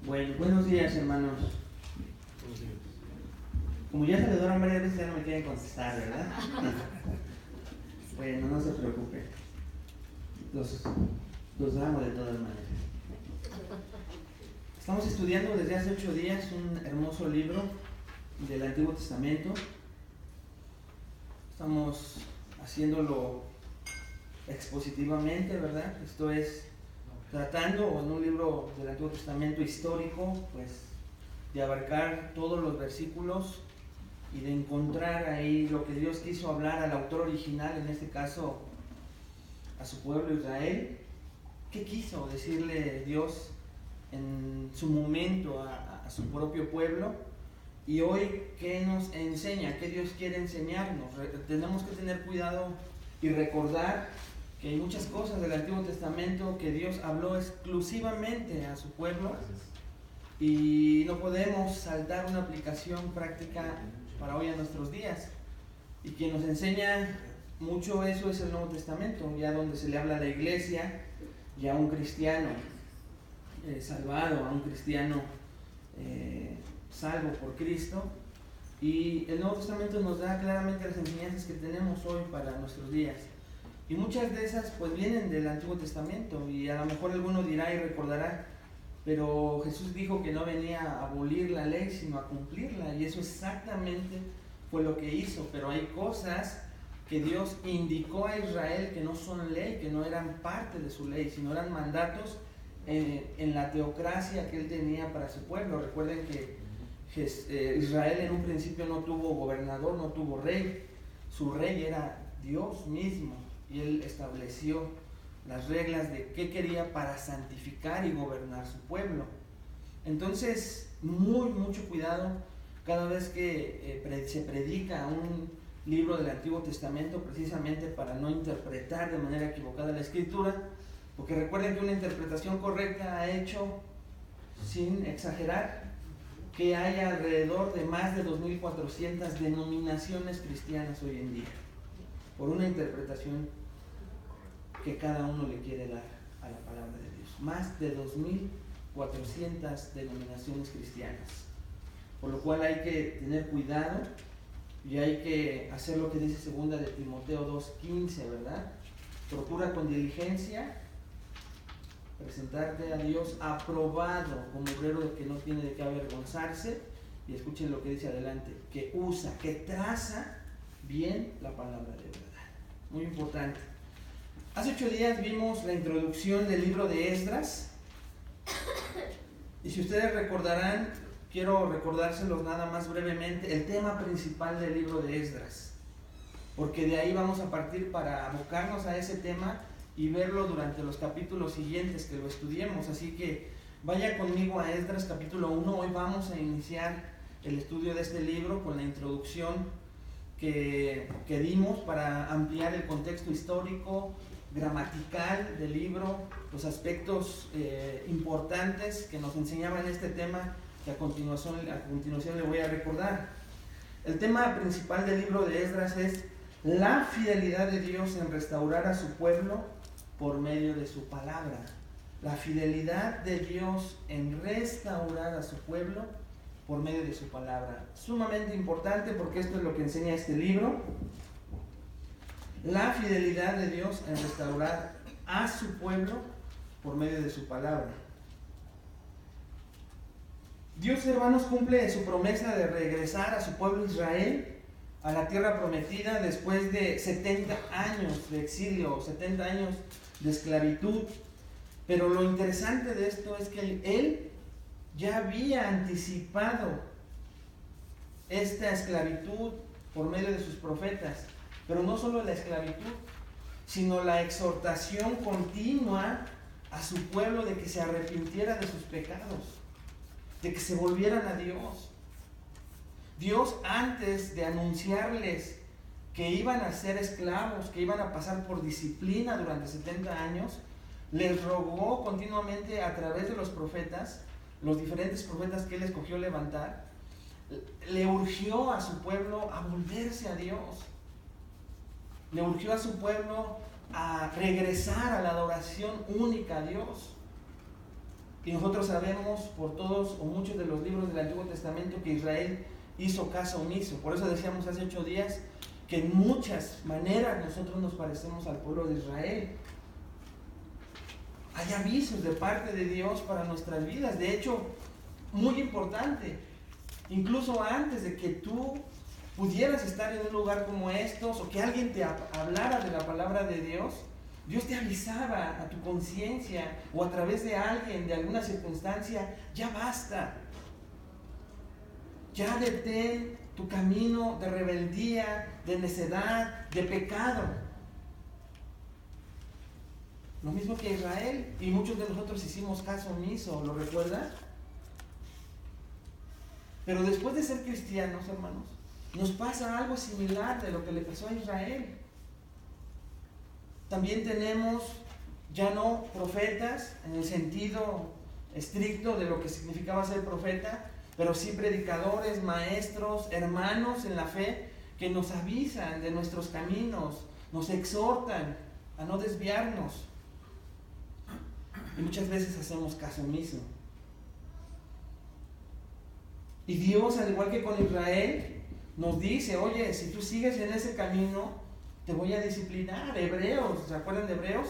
Bueno, buenos días, hermanos. Como ya saludaron varias veces, ya no me quieren contestar, ¿verdad? Bueno, no se preocupen. Los amo de todas maneras. Estamos estudiando desde hace 8 días un hermoso libro del Antiguo Testamento. Estamos haciéndolo expositivamente, ¿verdad? Esto es tratando en un libro del Antiguo Testamento histórico, pues de abarcar todos los versículos y de encontrar ahí lo que Dios quiso hablar al autor original, en este caso a su pueblo Israel. ¿Qué quiso decirle Dios en su momento a su propio pueblo? Y hoy, ¿qué nos enseña? ¿Qué Dios quiere enseñarnos? Tenemos que tener cuidado y recordar que hay muchas cosas del Antiguo Testamento que Dios habló exclusivamente a su pueblo y no podemos saltar una aplicación práctica para hoy a nuestros días. Y quien nos enseña mucho eso es el Nuevo Testamento, ya donde se le habla a la iglesia y a un cristiano salvado, a un cristiano salvo por Cristo. Y el Nuevo Testamento nos da claramente las enseñanzas que tenemos hoy para nuestros días. Y muchas de esas pues vienen del Antiguo Testamento, y a lo mejor alguno dirá y recordará, pero Jesús dijo que no venía a abolir la ley, sino a cumplirla, y eso exactamente fue lo que hizo. Pero hay cosas que Dios indicó a Israel que no son ley, que no eran parte de su ley, sino eran mandatos en la teocracia que él tenía para su pueblo. Recuerden que Israel en un principio no tuvo gobernador, no tuvo rey. Su rey era Dios mismo, y él estableció las reglas de qué quería para santificar y gobernar su pueblo. Entonces, mucho cuidado cada vez que se predica un libro del Antiguo Testamento, precisamente para no interpretar de manera equivocada la Escritura, porque recuerden que una interpretación correcta ha hecho, sin exagerar, que hay alrededor de más de 2.400 denominaciones cristianas hoy en día, por una interpretación que cada uno le quiere dar a la palabra de Dios. Más de 2.400 denominaciones cristianas, por lo cual hay que tener cuidado y hay que hacer lo que dice 2 de Timoteo 2:15, ¿verdad? Procura con diligencia presentarte a Dios aprobado como obrero que no tiene de qué avergonzarse. Y escuchen lo que dice adelante: que usa, que traza bien la palabra de verdad. Muy importante. Hace 8 días vimos la introducción del libro de Esdras, y si ustedes recordarán, quiero recordárselos nada más brevemente el tema principal del libro de Esdras, porque de ahí vamos a partir para abocarnos a ese tema y verlo durante los capítulos siguientes que lo estudiemos. Así que vaya conmigo a Esdras capítulo 1. Hoy vamos a iniciar el estudio de este libro con la introducción que dimos para ampliar el contexto histórico, gramatical del libro, los aspectos importantes que nos enseñaban este tema, que a continuación le voy a recordar. El tema principal del libro de Esdras es la fidelidad de Dios en restaurar a su pueblo por medio de su palabra. La fidelidad de Dios en restaurar a su pueblo por medio de su palabra. Sumamente importante, porque esto es lo que enseña este libro. La fidelidad de Dios en restaurar a su pueblo por medio de su palabra. Dios, hermanos, cumple su promesa de regresar a su pueblo Israel a la tierra prometida después de 70 años de exilio, 70 años de esclavitud. Pero lo interesante de esto es que él ya había anticipado esta esclavitud por medio de sus profetas. Pero no solo la esclavitud, sino la exhortación continua a su pueblo de que se arrepintiera de sus pecados, de que se volvieran a Dios. Dios, antes de anunciarles que iban a ser esclavos, que iban a pasar por disciplina durante 70 años, les rogó continuamente a través de los profetas, los diferentes profetas que él escogió levantar, le urgió a su pueblo a volverse a Dios. Le urgió a su pueblo a regresar a la adoración única a Dios. Y nosotros sabemos por todos o muchos de los libros del Antiguo Testamento que Israel hizo caso omiso. Por eso decíamos hace 8 días que en muchas maneras nosotros nos parecemos al pueblo de Israel. Hay avisos de parte de Dios para nuestras vidas. De hecho, muy importante, incluso antes de que tú pudieras estar en un lugar como estos o que alguien te hablara de la palabra de Dios, Dios te avisaba a tu conciencia o a través de alguien, de alguna circunstancia: ya basta, ya detén tu camino de rebeldía, de necedad, de pecado. Lo mismo que Israel, y muchos de nosotros hicimos caso omiso, ¿lo recuerdas? Pero después de ser cristianos, hermanos, nos pasa algo similar de lo que le pasó a Israel. También tenemos ya no profetas en el sentido estricto de lo que significaba ser profeta, pero sí predicadores, maestros, hermanos en la fe que nos avisan de nuestros caminos, nos exhortan a no desviarnos. Y muchas veces hacemos caso omiso. Y Dios, al igual que con Israel, nos dice: oye, si tú sigues en ese camino, te voy a disciplinar. Hebreos, ¿se acuerdan de Hebreos?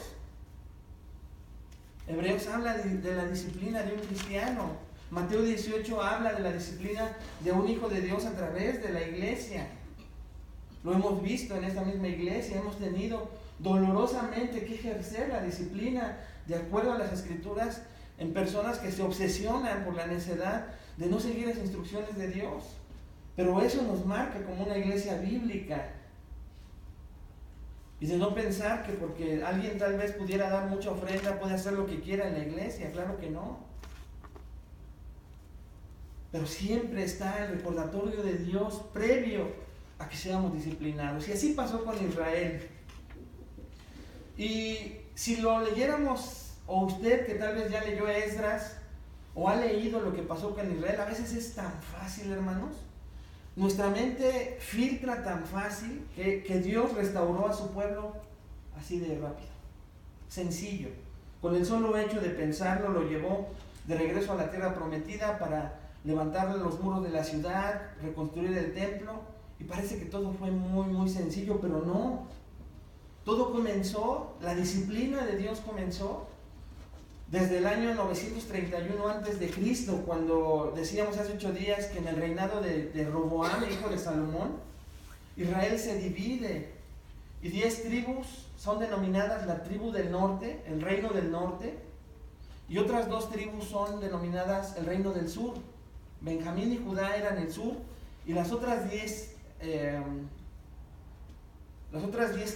Hebreos habla de la disciplina de un cristiano. Mateo 18 habla de la disciplina de un hijo de Dios a través de la iglesia. Lo hemos visto en esta misma iglesia. Hemos tenido dolorosamente que ejercer la disciplina de acuerdo a las Escrituras en personas que se obsesionan por la necedad de no seguir las instrucciones de Dios. Pero eso nos marca como una iglesia bíblica. Y de no pensar que porque alguien tal vez pudiera dar mucha ofrenda puede hacer lo que quiera en la iglesia. Claro que no. Pero siempre está el recordatorio de Dios previo a que seamos disciplinados. Y así pasó con Israel. Y si lo leyéramos, o usted que tal vez ya leyó Esdras o ha leído lo que pasó con Israel, a veces es tan fácil, hermanos. Nuestra mente filtra tan fácil que Dios restauró a su pueblo así de rápido, sencillo. Con el solo hecho de pensarlo, lo llevó de regreso a la tierra prometida para levantar los muros de la ciudad, reconstruir el templo, y parece que todo fue muy, muy sencillo, pero no. Todo comenzó, la disciplina de Dios comenzó desde el año 931 a.C., cuando decíamos hace 8 días que en el reinado de Roboam, hijo de Salomón, Israel se divide y 10 tribus son denominadas la tribu del norte, el reino del norte, y otras 2 tribus son denominadas el reino del sur. Benjamín y Judá eran el sur, y las otras 10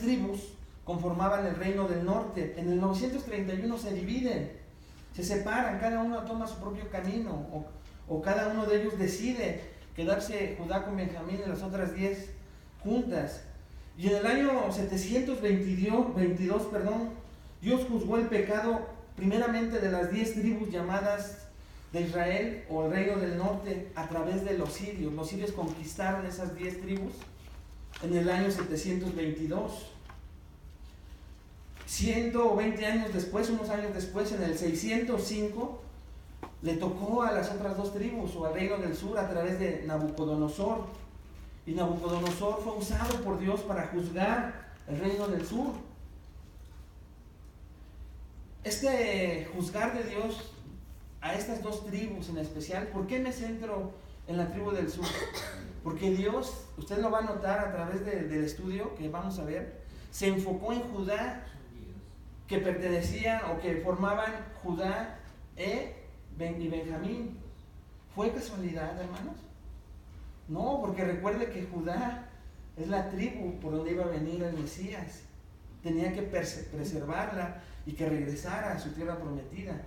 tribus conformaban el reino del norte. En el 931 se dividen, se separan, cada uno toma su propio camino, o cada uno de ellos decide quedarse Judá con Benjamín y las otras 10 juntas. Y en el año 722, Dios juzgó el pecado primeramente de las 10 tribus llamadas de Israel o el reino del norte a través de los sirios. Los sirios conquistaron esas 10 tribus en el año 722. 120 años después, unos años después, en el 605, le tocó a las otras 2 tribus o al reino del sur a través de Nabucodonosor. Y Nabucodonosor fue usado por Dios para juzgar el reino del sur. Este juzgar de Dios a estas 2 tribus en especial, ¿por qué me centro en la tribu del sur? Porque Dios, usted lo va a notar a través del estudio que vamos a ver, se enfocó en Judá, que pertenecían o que formaban Judá y Benjamín. ¿Fue casualidad, hermanos? No, porque recuerde que Judá es la tribu por donde iba a venir el Mesías. Tenía que preservarla y que regresara a su tierra prometida.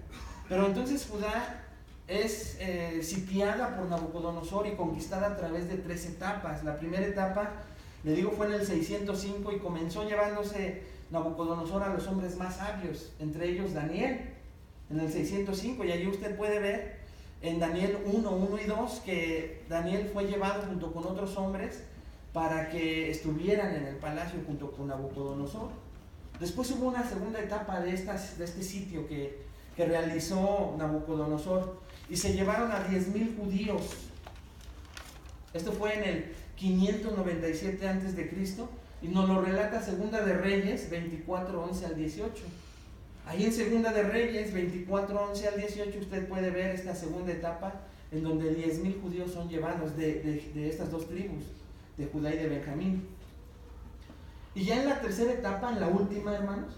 Pero entonces Judá es sitiada por Nabucodonosor y conquistada a través de 3 etapas. La primera etapa, le digo, fue en el 605 y comenzó llevándose Nabucodonosor a los hombres más sabios, entre ellos Daniel, en el 605, y allí usted puede ver en Daniel 1 y 2 que Daniel fue llevado junto con otros hombres para que estuvieran en el palacio junto con Nabucodonosor. Después hubo una segunda etapa de este sitio que que realizó Nabucodonosor y se llevaron a 10,000 judíos. Esto fue en el 597 a.C. y nos lo relata Segunda de Reyes 24, 11 al 18. Ahí en Segunda de Reyes 24, 11 al 18 usted puede ver esta segunda etapa en donde 10,000 judíos son llevados de estas dos tribus, de Judá y de Benjamín. Y ya en la tercera etapa, en la última, hermanos,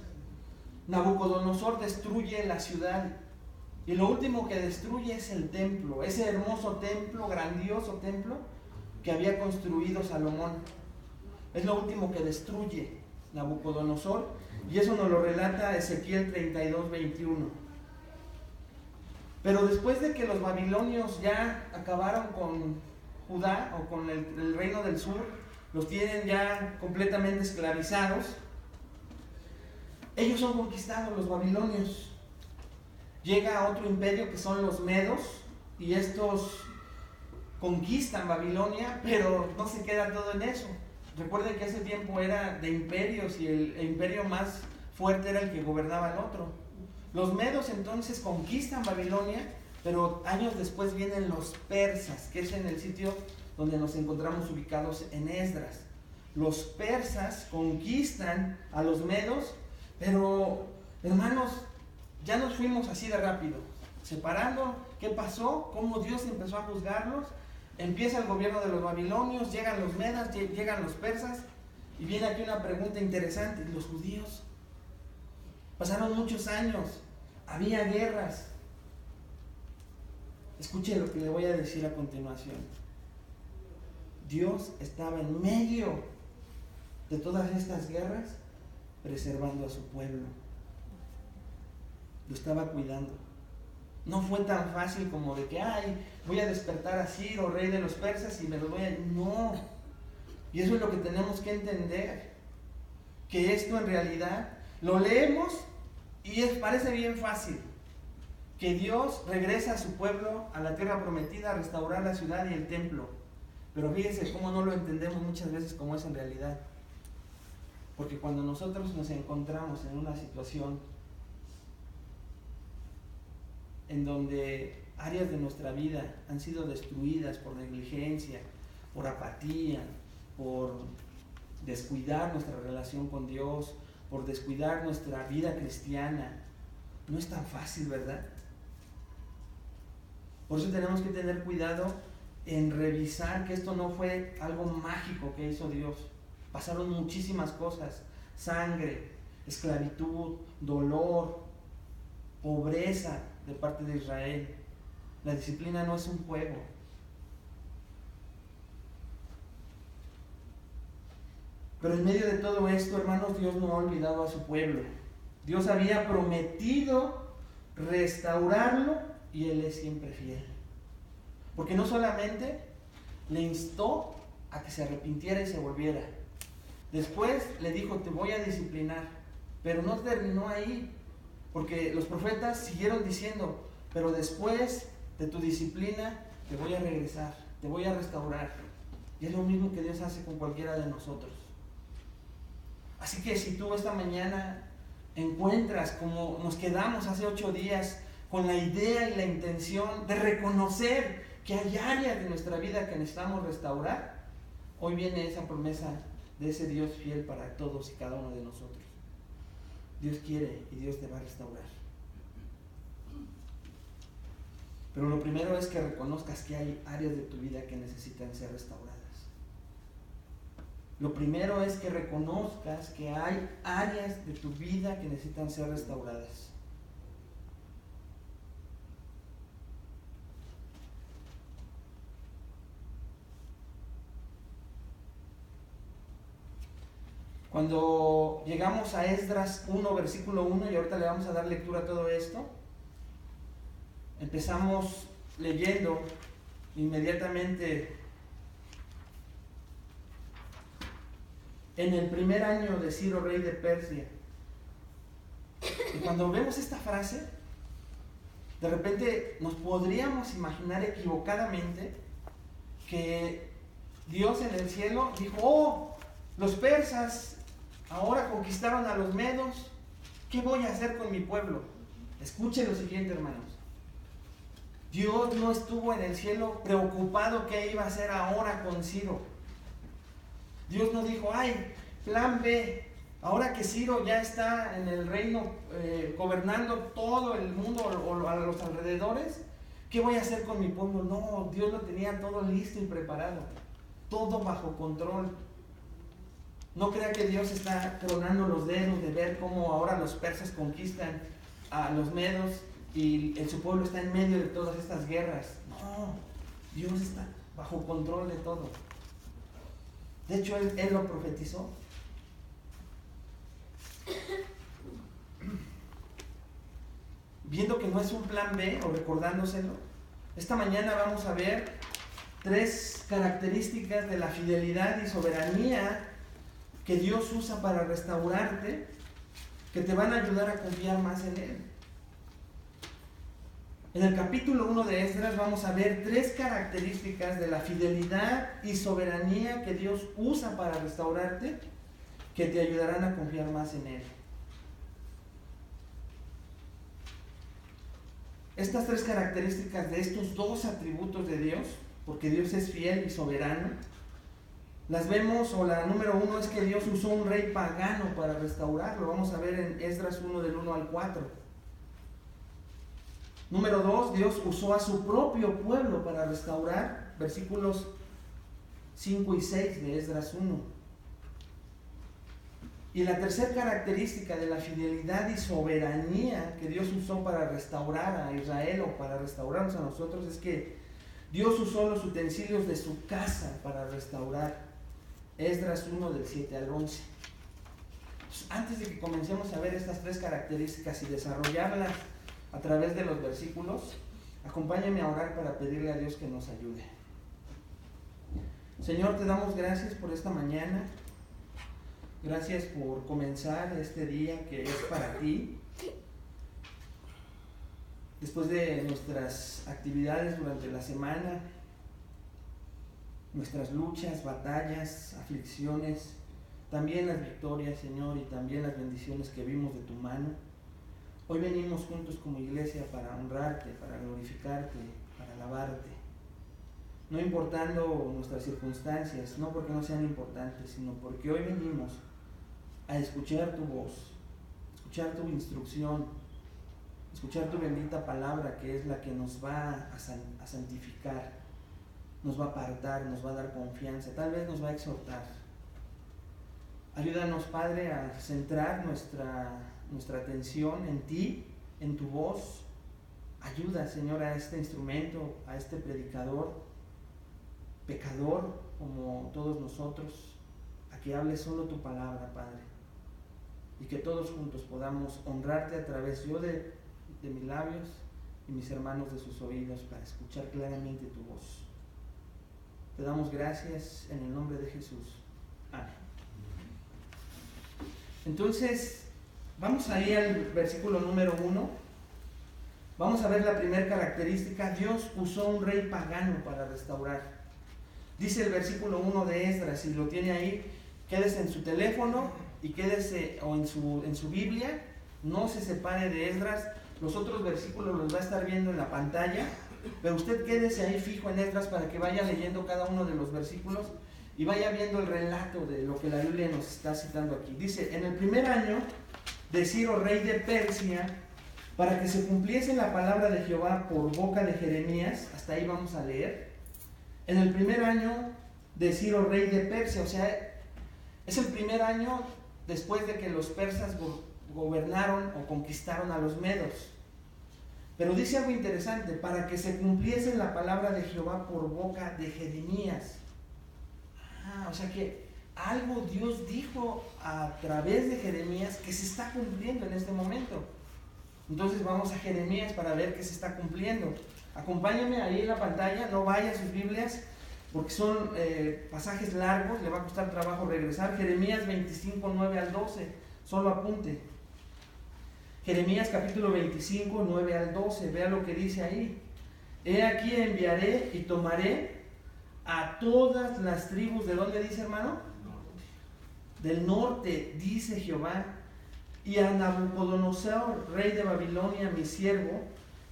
Nabucodonosor destruye la ciudad y lo último que destruye es el templo, ese hermoso templo, grandioso templo que había construido Salomón. Es lo último que destruye Nabucodonosor y eso nos lo relata Ezequiel 32, 21. Pero después de que los babilonios ya acabaron con Judá o con el reino del sur, los tienen ya completamente esclavizados, ellos son conquistados, los babilonios. Llega otro imperio que son los medos y estos conquistan Babilonia, pero no se queda todo en eso. Recuerden que ese tiempo era de imperios y el imperio más fuerte era el que gobernaba el otro. Los medos entonces conquistan Babilonia, pero años después vienen los persas, que es en el sitio donde nos encontramos ubicados en Esdras. Los persas conquistan a los medos, pero hermanos, ya nos fuimos así de rápido, separando qué pasó, cómo Dios empezó a juzgarlos. Empieza el gobierno de los babilonios, llegan los medas, llegan los persas, y viene aquí una pregunta interesante. ¿Los judíos? Pasaron muchos años, había guerras. Escuche lo que le voy a decir a continuación. Dios estaba en medio de todas estas guerras, preservando a su pueblo. Lo estaba cuidando. No fue tan fácil como de que, voy a despertar a Ciro, rey de los persas, y me lo voy a... No. Y eso es lo que tenemos que entender. Que esto en realidad lo leemos y parece bien fácil. Que Dios regresa a su pueblo, a la tierra prometida, a restaurar la ciudad y el templo. Pero fíjense cómo no lo entendemos muchas veces como es en realidad. Porque cuando nosotros nos encontramos en una situación en donde áreas de nuestra vida han sido destruidas por negligencia, por apatía, por descuidar nuestra relación con Dios, por descuidar nuestra vida cristiana, no es tan fácil, ¿verdad? Por eso tenemos que tener cuidado en revisar que esto no fue algo mágico que hizo Dios. Pasaron muchísimas cosas: sangre, esclavitud, dolor, pobreza de parte de Israel. La disciplina no es un juego. Pero en medio de todo esto, hermanos, Dios no ha olvidado a su pueblo. Dios había prometido restaurarlo y Él es siempre fiel. Porque no solamente le instó a que se arrepintiera y se volviera. Después le dijo, te voy a disciplinar. Pero no terminó ahí. Porque los profetas siguieron diciendo, pero después de tu disciplina te voy a regresar, te voy a restaurar. Y es lo mismo que Dios hace con cualquiera de nosotros. Así que si tú esta mañana encuentras, como nos quedamos hace 8 días, con la idea y la intención de reconocer que hay áreas de nuestra vida que necesitamos restaurar, hoy viene esa promesa de ese Dios fiel para todos y cada uno de nosotros. Dios quiere y Dios te va a restaurar. Pero lo primero es que reconozcas que hay áreas de tu vida que necesitan ser restauradas. Lo primero es que reconozcas que hay áreas de tu vida que necesitan ser restauradas. Cuando llegamos a Esdras 1, versículo 1, y ahorita le vamos a dar lectura a todo esto, empezamos leyendo inmediatamente en el primer año de Ciro, rey de Persia. Y cuando vemos esta frase, de repente nos podríamos imaginar equivocadamente que Dios en el cielo dijo, los persas ahora conquistaron a los medos, ¿qué voy a hacer con mi pueblo? Escuche lo siguiente, hermanos. Dios no estuvo en el cielo preocupado qué iba a hacer ahora con Ciro. Dios no dijo, ay, plan B, ahora que Ciro ya está en el reino gobernando todo el mundo o a los alrededores, ¿qué voy a hacer con mi pueblo? No, Dios lo tenía todo listo y preparado, todo bajo control. No crea que Dios está tronando los dedos de ver cómo ahora los persas conquistan a los medos y su pueblo está en medio de todas estas guerras. No, Dios está bajo control de todo. De hecho, Él lo profetizó. Viendo que no es un plan B, o recordándoselo, esta mañana vamos a ver 3 características de la fidelidad y soberanía que Dios usa para restaurarte, que te van a ayudar a confiar más en Él. En el capítulo 1 de Esdras vamos a ver 3 características de la fidelidad y soberanía que Dios usa para restaurarte, que te ayudarán a confiar más en Él. Estas 3 características de estos 2 atributos de Dios, porque Dios es fiel y soberano, las vemos, o la número 1 es que Dios usó un rey pagano para restaurarlo. Vamos a ver en Esdras 1 del 1 al 4. Número 2, Dios usó a su propio pueblo para restaurar, versículos 5 y 6 de Esdras 1. Y la tercera característica de la fidelidad y soberanía que Dios usó para restaurar a Israel o para restaurarnos a nosotros es que Dios usó los utensilios de su casa para restaurar. Esdras 1 del 7 al 11. Pues antes de que comencemos a ver estas 3 características y desarrollarlas a través de los versículos, acompáñame a orar para pedirle a Dios que nos ayude. Señor, te damos gracias por esta mañana. Gracias por comenzar este día que es para ti. Después de nuestras actividades durante la semana, nuestras luchas, batallas, aflicciones, también las victorias, Señor, y también las bendiciones que vimos de tu mano. Hoy venimos juntos como iglesia para honrarte, para glorificarte, para alabarte. No importando nuestras circunstancias, no porque no sean importantes, sino porque hoy venimos a escuchar tu voz, escuchar tu instrucción, escuchar tu bendita palabra, que es la que nos va a santificar, nos va a apartar, nos va a dar confianza, tal vez nos va a exhortar. Ayúdanos, Padre, a centrar nuestra atención en ti, en tu voz. Ayuda, Señor, a este instrumento, a este predicador, pecador como todos nosotros, a que hable solo tu palabra, Padre, y que todos juntos podamos honrarte a través de mis labios y mis hermanos de sus oídos, para escuchar claramente tu voz. Te damos gracias en el nombre de Jesús. Amén. Entonces, vamos ahí al versículo número 1. Vamos a ver la primera característica. Dios usó un rey pagano para restaurar. Dice el versículo 1 de Esdras, si lo tiene ahí, quédese en su teléfono y quédese o en su Biblia. No se separe de Esdras. Los otros versículos los va a estar viendo en la pantalla, pero usted quédese ahí fijo en Esdras para que vaya leyendo cada uno de los versículos y vaya viendo el relato de lo que la Biblia nos está citando aquí. Dice, en el primer año de Ciro, rey de Persia, para que se cumpliese la palabra de Jehová por boca de Jeremías, hasta ahí vamos a leer, en el primer año de Ciro, rey de Persia, o sea, es el primer año después de que los persas gobernaron o conquistaron a los medos. Pero dice algo interesante, para que se cumpliese la palabra de Jehová por boca de Jeremías. O sea que algo Dios dijo a través de Jeremías que se está cumpliendo en este momento. Entonces vamos a Jeremías para ver que se está cumpliendo. Acompáñenme ahí en la pantalla, no vaya a sus Biblias porque son pasajes largos, le va a costar trabajo regresar. Jeremías 25, 9 al 12, solo apunte. Jeremías capítulo 25, 9 al 12, vea lo que dice ahí. He aquí enviaré y tomaré a todas las tribus, ¿de dónde dice, hermano? Del norte, dice Jehová, y a Nabucodonosor, rey de Babilonia, mi siervo,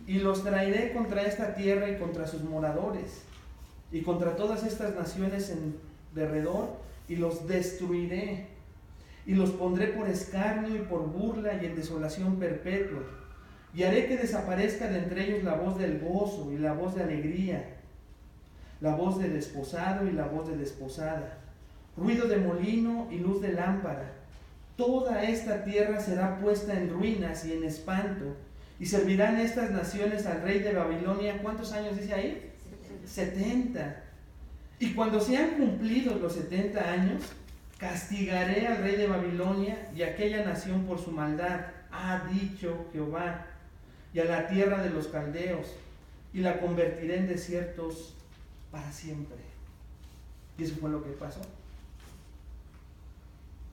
y los traeré contra esta tierra y contra sus moradores, y contra todas estas naciones en derredor, y los destruiré, y los pondré por escarnio y por burla y en desolación perpetua, y haré que desaparezca de entre ellos la voz del gozo y la voz de alegría, la voz de desposado y la voz de desposada, ruido de molino y luz de lámpara. Toda esta tierra será puesta en ruinas y en espanto, y servirán estas naciones al rey de Babilonia. ¿Cuántos años dice ahí? 70. Y cuando sean cumplidos los 70 años, castigaré al rey de Babilonia y a aquella nación por su maldad, ha dicho Jehová, y a la tierra de los caldeos, y la convertiré en desiertos para siempre. Y eso fue lo que pasó.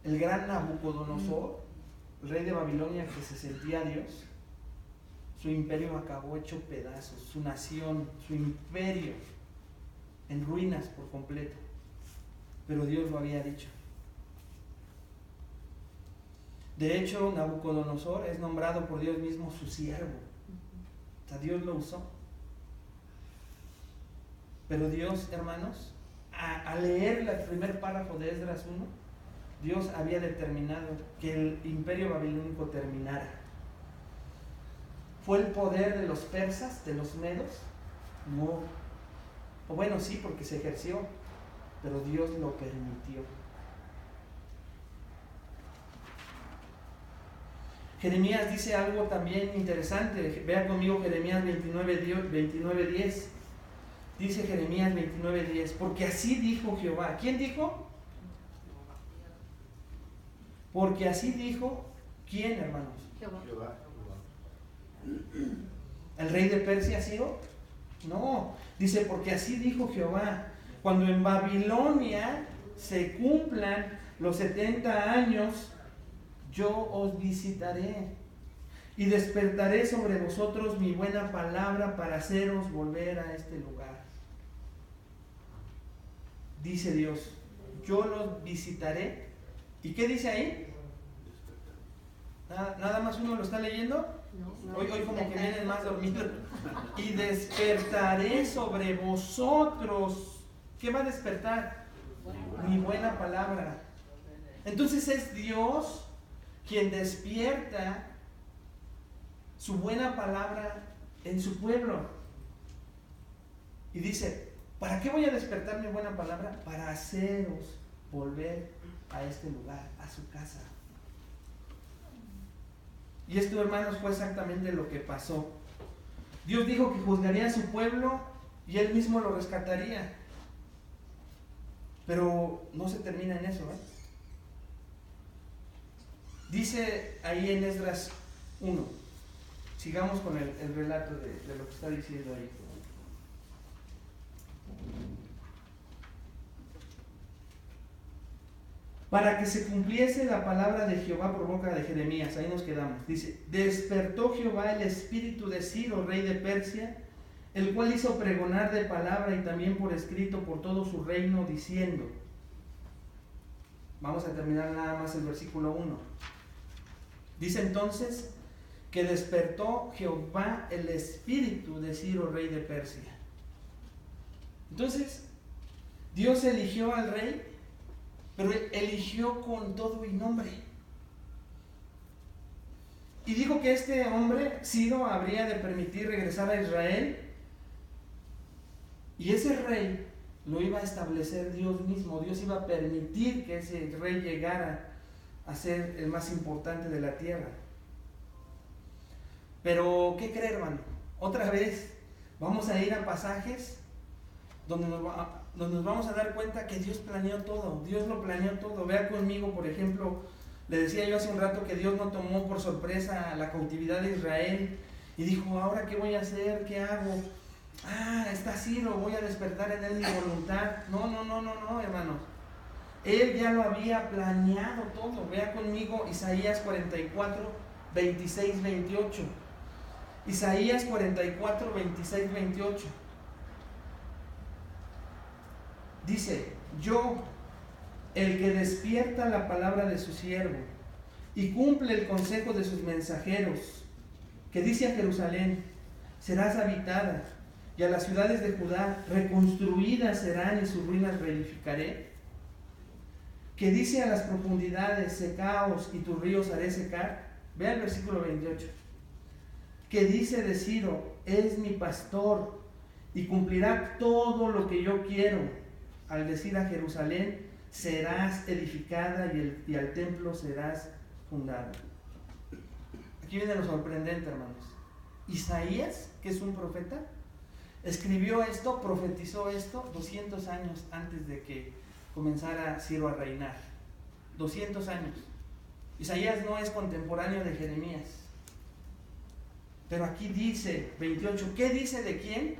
El gran Nabucodonosor, el rey de Babilonia que se sentía Dios, su imperio acabó hecho pedazos, su nación, su imperio en ruinas por completo. Pero Dios lo había dicho. De hecho, Nabucodonosor es nombrado por Dios mismo su siervo. O sea, Dios lo usó. Pero Dios, hermanos, al leer el primer párrafo de Esdras 1, Dios había determinado que el imperio babilónico terminara. ¿Fue el poder de los persas, de los medos? No. O bueno, sí, porque se ejerció, pero Dios lo permitió. Jeremías dice algo también interesante. Vean conmigo Jeremías 29:10. Dice Jeremías 29:10, porque así dijo Jehová. ¿Quién dijo? Porque así dijo, ¿quién, hermanos? Jehová. ¿El rey de Persia ha sido? No, dice porque así dijo Jehová, cuando en Babilonia se cumplan los 70 años, yo os visitaré y despertaré sobre vosotros mi buena palabra para haceros volver a este lugar. Dice Dios, yo los visitaré. ¿Y qué dice ahí? ¿Nada más uno lo está leyendo? No, Hoy como que vienen más dormidos. Y despertaré sobre vosotros. ¿Qué va a despertar? Mi buena palabra. Entonces es Dios quien despierta su buena palabra en su pueblo. Y dice, ¿para qué voy a despertar mi buena palabra? Para haceros volver a este lugar, a su casa. Y esto, hermanos, fue exactamente lo que pasó. Dios dijo que juzgaría a su pueblo y Él mismo lo rescataría. Pero no se termina en eso, ¿eh? Dice ahí en Esdras 1, sigamos con el relato de lo que está diciendo ahí. Para que se cumpliese la palabra de Jehová por boca de Jeremías. Ahí nos quedamos. Dice, despertó Jehová el espíritu de Ciro, rey de Persia, el cual hizo pregonar de palabra y también por escrito por todo su reino, diciendo, vamos a terminar nada más el versículo 1. Dice entonces que despertó Jehová el espíritu de Ciro, rey de Persia. Entonces, Dios eligió al rey, pero eligió con todo y nombre. Y dijo que este hombre, Ciro, habría de permitir regresar a Israel. Y ese rey lo iba a establecer Dios mismo. Dios iba a permitir que ese rey llegara a ser el más importante de la tierra. Pero, ¿qué cree, hermano? Otra vez vamos a ir a pasajes donde nos vamos a dar cuenta que Dios planeó todo. Dios lo planeó todo. Vea conmigo, por ejemplo, le decía yo hace un rato que Dios no tomó por sorpresa la cautividad de Israel y dijo, ¿ahora qué voy a hacer? ¿Qué hago? Está Ciro, voy a despertar en él mi voluntad. No, hermanos. Él ya lo había planeado todo. Vea conmigo Isaías 44, 26, 28. Isaías 44, 26, 28. Dice, yo, el que despierta la palabra de su siervo, y cumple el consejo de sus mensajeros, que dice a Jerusalén: serás habitada, y a las ciudades de Judá reconstruidas serán, y sus ruinas reedificaré. Que dice a las profundidades: secaos, y tus ríos haré secar. Vea el versículo 28. Que dice de Ciro: es mi pastor, y cumplirá todo lo que yo quiero. Al decir a Jerusalén: serás edificada, y al templo serás fundada. Aquí viene lo sorprendente, hermanos. Isaías, que es un profeta, escribió esto, profetizó esto 200 años antes de que comenzara Ciro a reinar. 200 años. Isaías no es contemporáneo de Jeremías. Pero aquí dice 28. ¿Qué dice de quién?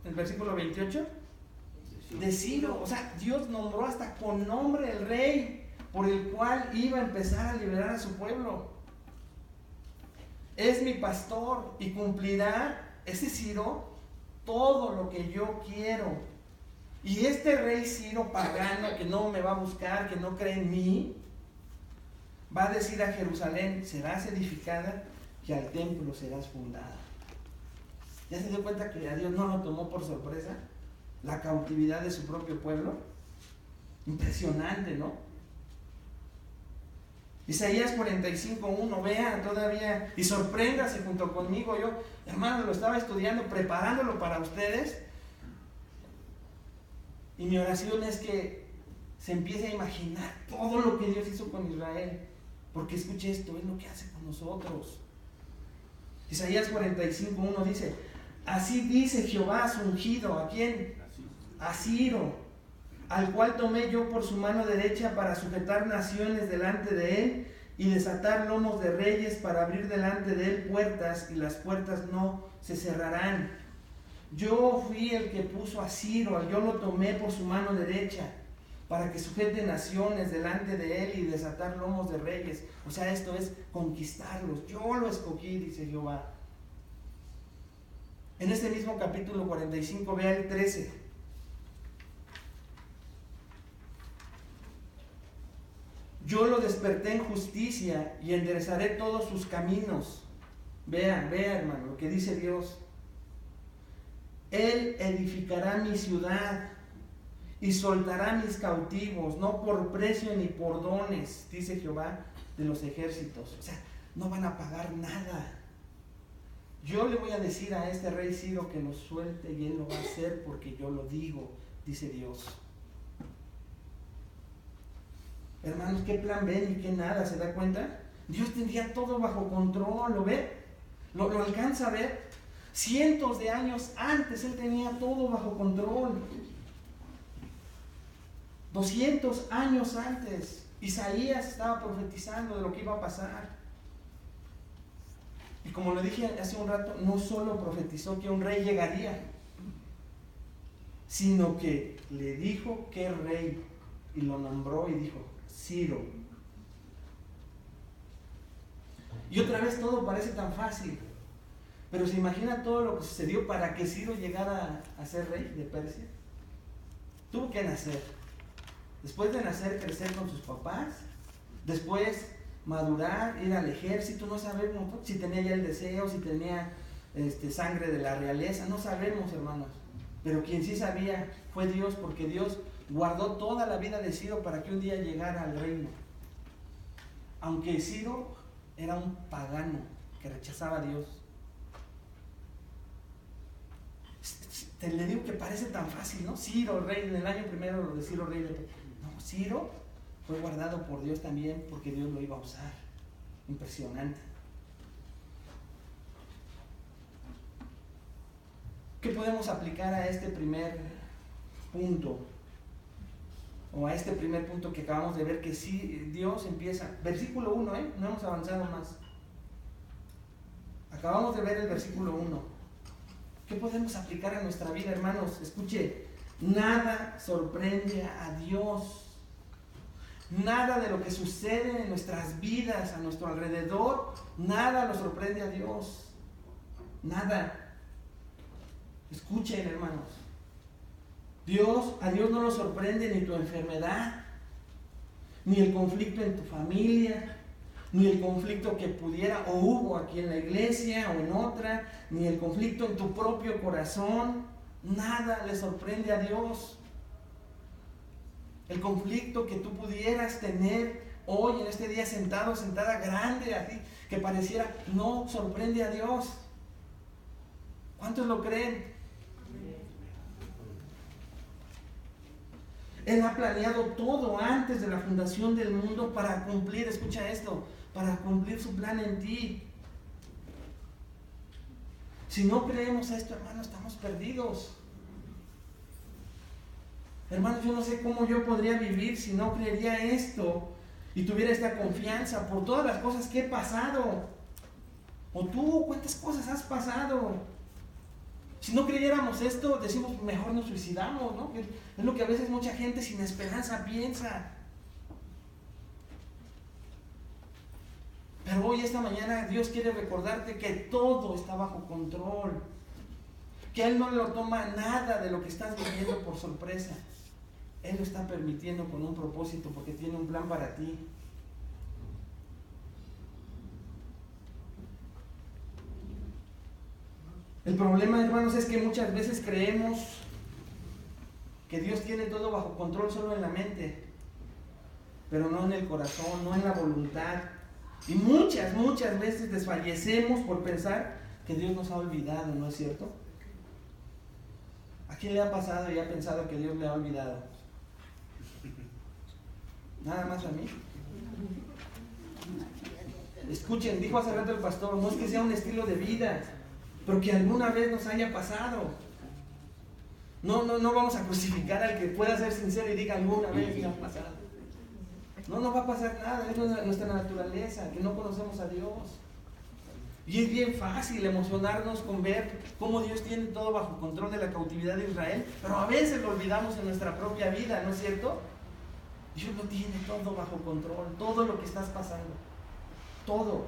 El versículo 28. De Ciro. O sea, Dios nombró hasta con nombre el rey por el cual iba a empezar a liberar a su pueblo. Es mi pastor y cumplirá, ese Ciro, todo lo que yo quiero. Y este rey Ciro pagano, que no me va a buscar, que no cree en mí, va a decir a Jerusalén: serás edificada, y al templo serás fundada. ¿Ya se dio cuenta que a Dios no lo tomó por sorpresa la cautividad de su propio pueblo? Impresionante, ¿no? Isaías 45:1, vean todavía y sorpréndase junto conmigo. Yo, hermano, lo estaba estudiando, preparándolo para ustedes, y mi oración es que se empiece a imaginar todo lo que Dios hizo con Israel, porque escuche esto, es lo que hace con nosotros. Isaías 45:1 dice: así dice Jehová a su ungido. ¿A quién? A Ciro, al cual tomé yo por su mano derecha para sujetar naciones delante de él y desatar lomos de reyes, para abrir delante de él puertas, y las puertas no se cerrarán. Yo fui el que puso a Ciro, yo lo tomé por su mano derecha para que sujete naciones delante de él y desatar lomos de reyes. O sea, esto es conquistarlos. Yo lo escogí, dice Jehová. En este mismo capítulo 45, vea el 13. Yo lo desperté en justicia y enderezaré todos sus caminos. Vea, hermano, lo que dice Dios. Él edificará mi ciudad y soltará mis cautivos, no por precio ni por dones, dice Jehová de los ejércitos. O sea, no van a pagar nada. Yo le voy a decir a este rey Ciro que lo suelte, y él lo va a hacer porque yo lo digo, dice Dios. Hermanos, ¿qué plan ven y qué nada? ¿Se da cuenta? Dios tendría todo bajo control, ¿lo ve? ¿Lo alcanza a ver? Cientos de años antes Él tenía todo bajo control. 200 años antes, Isaías estaba profetizando de lo que iba a pasar. Y como le dije hace un rato, no solo profetizó que un rey llegaría, sino que le dijo qué rey, y lo nombró y dijo: Ciro. Y otra vez todo parece tan fácil, pero se imagina todo lo que sucedió para que Ciro llegara a ser rey de Persia. Tuvo que nacer. Después de nacer, crecer con sus papás. Después madurar, ir al ejército. No sabemos si tenía ya el deseo, si tenía sangre de la realeza. No sabemos, hermanos. Pero quien sí sabía fue Dios, porque Dios guardó toda la vida de Ciro para que un día llegara al reino. Aunque Ciro era un pagano que rechazaba a Dios. Te le digo que parece tan fácil, ¿no? Ciro, rey, en el año primero lo de Ciro, rey de... No, Ciro fue guardado por Dios también, porque Dios lo iba a usar. Impresionante. ¿Qué podemos aplicar a este primer punto? O a este primer punto que acabamos de ver, que sí, Dios empieza. Versículo 1, no hemos avanzado más. Acabamos de ver el versículo 1. ¿Qué podemos aplicar a nuestra vida, hermanos? Escuche, nada sorprende a Dios. Nada de lo que sucede en nuestras vidas, a nuestro alrededor, nada lo sorprende a Dios. Nada. Escuchen, hermanos. A Dios no lo sorprende ni tu enfermedad, ni el conflicto en tu familia, ni el conflicto que pudiera o hubo aquí en la iglesia o en otra, ni el conflicto en tu propio corazón. Nada le sorprende a Dios. El conflicto que tú pudieras tener hoy en este día sentado, sentada grande así, que pareciera, no sorprende a Dios. ¿Cuántos lo creen? Él ha planeado todo antes de la fundación del mundo para cumplir, escucha esto, para cumplir su plan en ti. Si no creemos esto, hermanos, estamos perdidos. Hermanos, yo no sé cómo yo podría vivir si no creería esto y tuviera esta confianza por todas las cosas que he pasado. O tú, ¿cuántas cosas has pasado? Si no creyéramos esto, decimos, mejor nos suicidamos, ¿no? Es lo que a veces mucha gente sin esperanza piensa. Pero hoy, esta mañana, Dios quiere recordarte que todo está bajo control. Que Él no lo toma nada de lo que estás viviendo por sorpresa. Él lo está permitiendo con un propósito, porque tiene un plan para ti. El problema, hermanos, es que muchas veces creemos que Dios tiene todo bajo control solo en la mente, pero no en el corazón, no en la voluntad. Y muchas veces desfallecemos por pensar que Dios nos ha olvidado, ¿no es cierto? ¿A quién le ha pasado y ha pensado que Dios le ha olvidado? Nada más a mí. Escuchen, dijo hace rato el pastor, no es que sea un estilo de vida, pero que alguna vez nos haya pasado. No vamos a crucificar al que pueda ser sincero y diga alguna vez me ha pasado. No va a pasar nada, es nuestra naturaleza, que no conocemos a Dios. Y es bien fácil emocionarnos con ver cómo Dios tiene todo bajo control de la cautividad de Israel, pero a veces lo olvidamos en nuestra propia vida, ¿no es cierto? Dios lo tiene todo bajo control, todo lo que estás pasando, todo.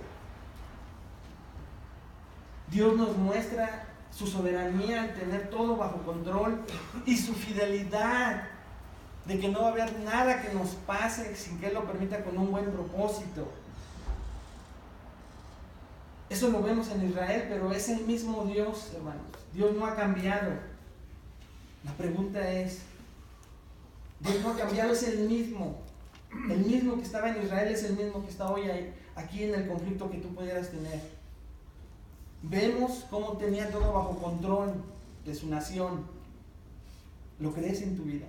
Dios nos muestra su soberanía al tener todo bajo control y su fidelidad de que no va a haber nada que nos pase sin que Él lo permita con un buen propósito. Eso lo vemos en Israel, pero es el mismo Dios, hermanos. Dios no ha cambiado. La pregunta es, Dios no ha cambiado, es el mismo. El mismo que estaba en Israel es el mismo que está hoy aquí en el conflicto que tú pudieras tener. Vemos cómo tenía todo bajo control de su nación. ¿Lo crees en tu vida?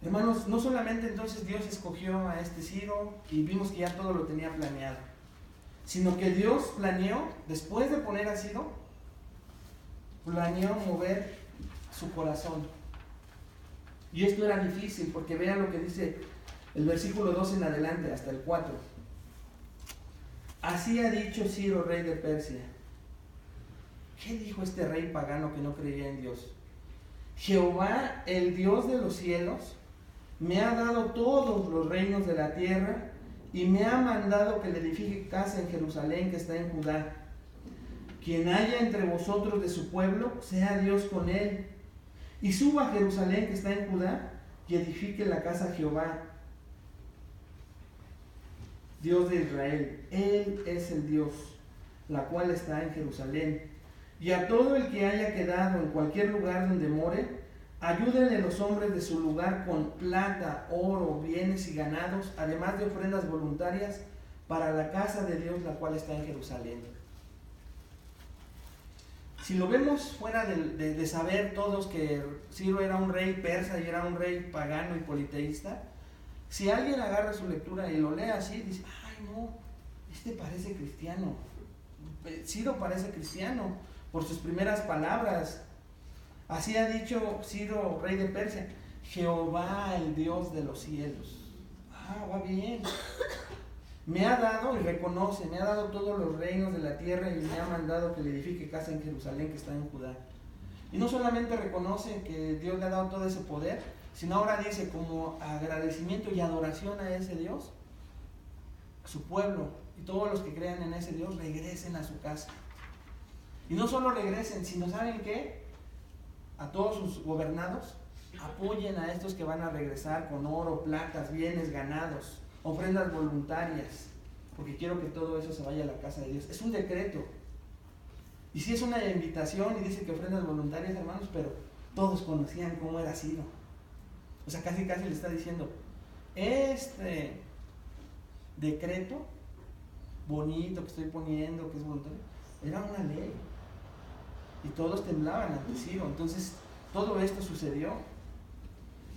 Hermanos, no solamente entonces Dios escogió a este Ciro y vimos que ya todo lo tenía planeado, sino que Dios planeó, después de poner a Ciro, planeó mover su corazón. Y esto era difícil, porque vean lo que dice el versículo 2 en adelante, hasta el 4. Así ha dicho Ciro, rey de Persia. ¿Qué dijo este rey pagano que no creía en Dios? Jehová, el Dios de los cielos, me ha dado todos los reinos de la tierra y me ha mandado que le edifique casa en Jerusalén que está en Judá. Quien haya entre vosotros de su pueblo, sea Dios con él. Y suba a Jerusalén que está en Judá y edifique la casa a Jehová, Dios de Israel. Él es el Dios, la cual está en Jerusalén. Y a todo el que haya quedado en cualquier lugar donde more, ayúdenle los hombres de su lugar con plata, oro, bienes y ganados, además de ofrendas voluntarias para la casa de Dios, la cual está en Jerusalén. Si lo vemos fuera de saber todos que Ciro era un rey persa y era un rey pagano y politeísta, si alguien agarra su lectura y lo lee así, dice, ay no, este parece cristiano. Ciro parece cristiano por sus primeras palabras. Así ha dicho Ciro, rey de Persia, Jehová, el Dios de los cielos. Va bien. Me ha dado, y reconoce, me ha dado todos los reinos de la tierra y me ha mandado que le edifique casa en Jerusalén que está en Judá. Y no solamente reconoce que Dios le ha dado todo ese poder, sino ahora dice como agradecimiento y adoración a ese Dios, a su pueblo y todos los que crean en ese Dios regresen a su casa. Y no solo regresen, sino ¿saben qué? A todos sus gobernados apoyen a estos que van a regresar con oro, platas, bienes, ganados, ofrendas voluntarias, porque quiero que todo eso se vaya a la casa de Dios. Es un decreto. Y sí es una invitación y dice que ofrendas voluntarias, hermanos, pero todos conocían cómo era Ciro. O sea, casi le está diciendo, este decreto bonito que estoy poniendo, que es voluntario, era una ley. Y todos temblaban ante Ciro. Entonces, todo esto sucedió.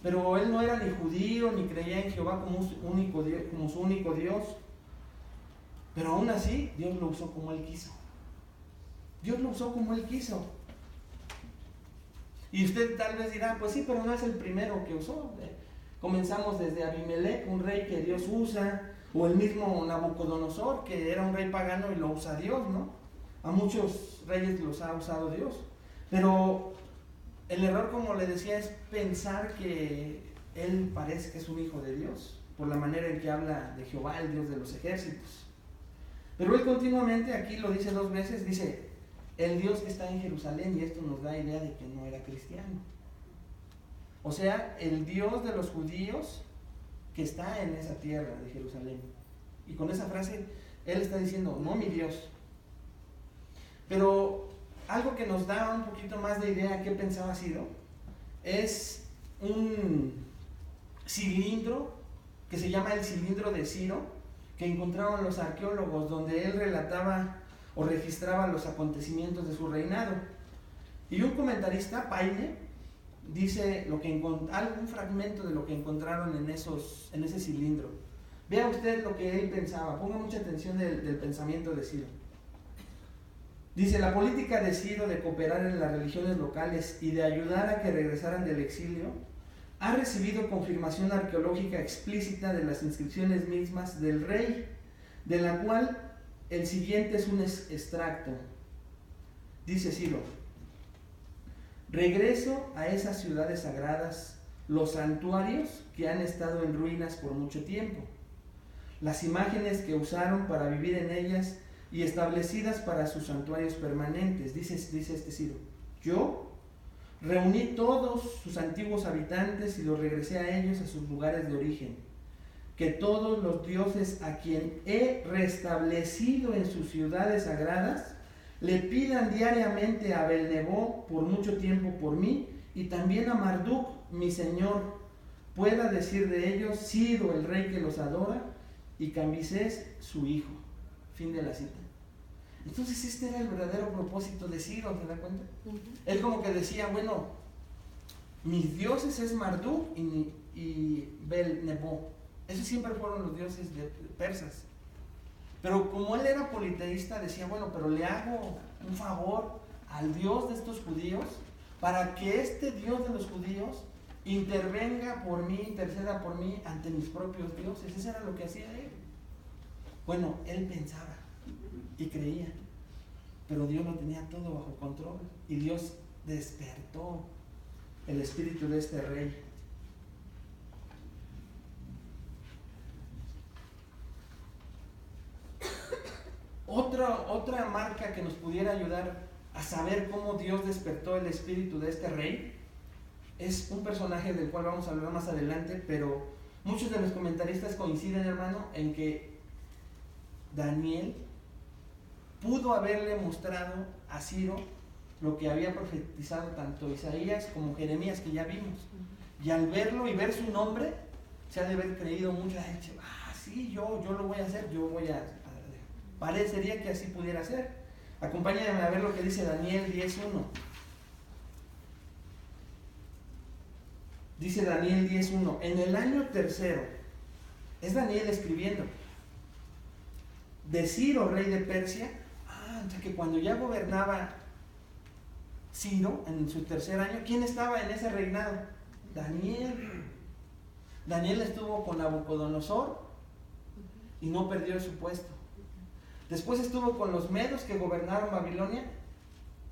Pero él no era ni judío, ni creía en Jehová como su único Dios. Pero aún así, Dios lo usó como él quiso. Dios lo usó como él quiso. Y usted tal vez dirá, pues sí, pero no es el primero que usó. Comenzamos desde Abimelech, un rey que Dios usa, o el mismo Nabucodonosor, que era un rey pagano y lo usa Dios, ¿no? A muchos reyes los ha usado Dios. Pero el error, como le decía, es pensar que él parece que es un hijo de Dios, por la manera en que habla de Jehová, el Dios de los ejércitos. Pero él continuamente, aquí lo dice 2 veces, dice, el Dios que está en Jerusalén, y esto nos da idea de que no era cristiano. O sea, el Dios de los judíos que está en esa tierra de Jerusalén. Y con esa frase, él está diciendo, no mi Dios. Pero algo que nos da un poquito más de idea de qué pensaba Ciro, es un cilindro que se llama el cilindro de Ciro, que encontraron los arqueólogos, donde él relataba o registraba los acontecimientos de su reinado. Y un comentarista, Paine, dice algún fragmento de lo que encontraron en ese cilindro. Vea usted lo que él pensaba, ponga mucha atención del pensamiento de Ciro. Dice, la política de Ciro de cooperar en las religiones locales y de ayudar a que regresaran del exilio ha recibido confirmación arqueológica explícita de las inscripciones mismas del rey, de la cual el siguiente es un extracto. Dice Ciro, regreso a esas ciudades sagradas, los santuarios que han estado en ruinas por mucho tiempo, las imágenes que usaron para vivir en ellas y establecidas para sus santuarios permanentes. Dice este Ciro, yo reuní todos sus antiguos habitantes y los regresé a ellos a sus lugares de origen. Que todos los dioses a quien he restablecido en sus ciudades sagradas le pidan diariamente a Belnebó por mucho tiempo por mí, y también a Marduk, mi señor, pueda decir de ellos, Ciro, el rey que los adora, y Cambises, su hijo. Fin de la cita. Entonces este era el verdadero propósito de Ciro, ¿te das cuenta? Él como que decía, bueno, mis dioses es Marduk y Belnebó. Esos siempre fueron los dioses de persas. Pero como él era politeísta, decía, bueno, pero le hago un favor al Dios de estos judíos para que este Dios de los judíos intervenga por mí, interceda por mí ante mis propios dioses. Eso era lo que hacía él. Bueno, él pensaba y creía, pero Dios lo tenía todo bajo control, y Dios despertó el espíritu de este rey. Otra marca que nos pudiera ayudar a saber cómo Dios despertó el espíritu de este rey es un personaje del cual vamos a hablar más adelante, pero muchos de los comentaristas coinciden, hermano, en que Daniel pudo haberle mostrado a Ciro lo que había profetizado tanto Isaías como Jeremías, que ya vimos. Y al verlo y ver su nombre, se ha de haber creído mucho, sí, yo lo voy a hacer, parecería que así pudiera ser. Acompáñenme a ver lo que dice Daniel 10:1. Dice Daniel 10:1, en el año tercero, es Daniel escribiendo, de Ciro, rey de Persia. O sea que cuando ya gobernaba Ciro en su tercer año, ¿quién estaba en ese reinado? Daniel. Daniel estuvo con Nabucodonosor y no perdió su puesto. Después estuvo con los medos que gobernaron Babilonia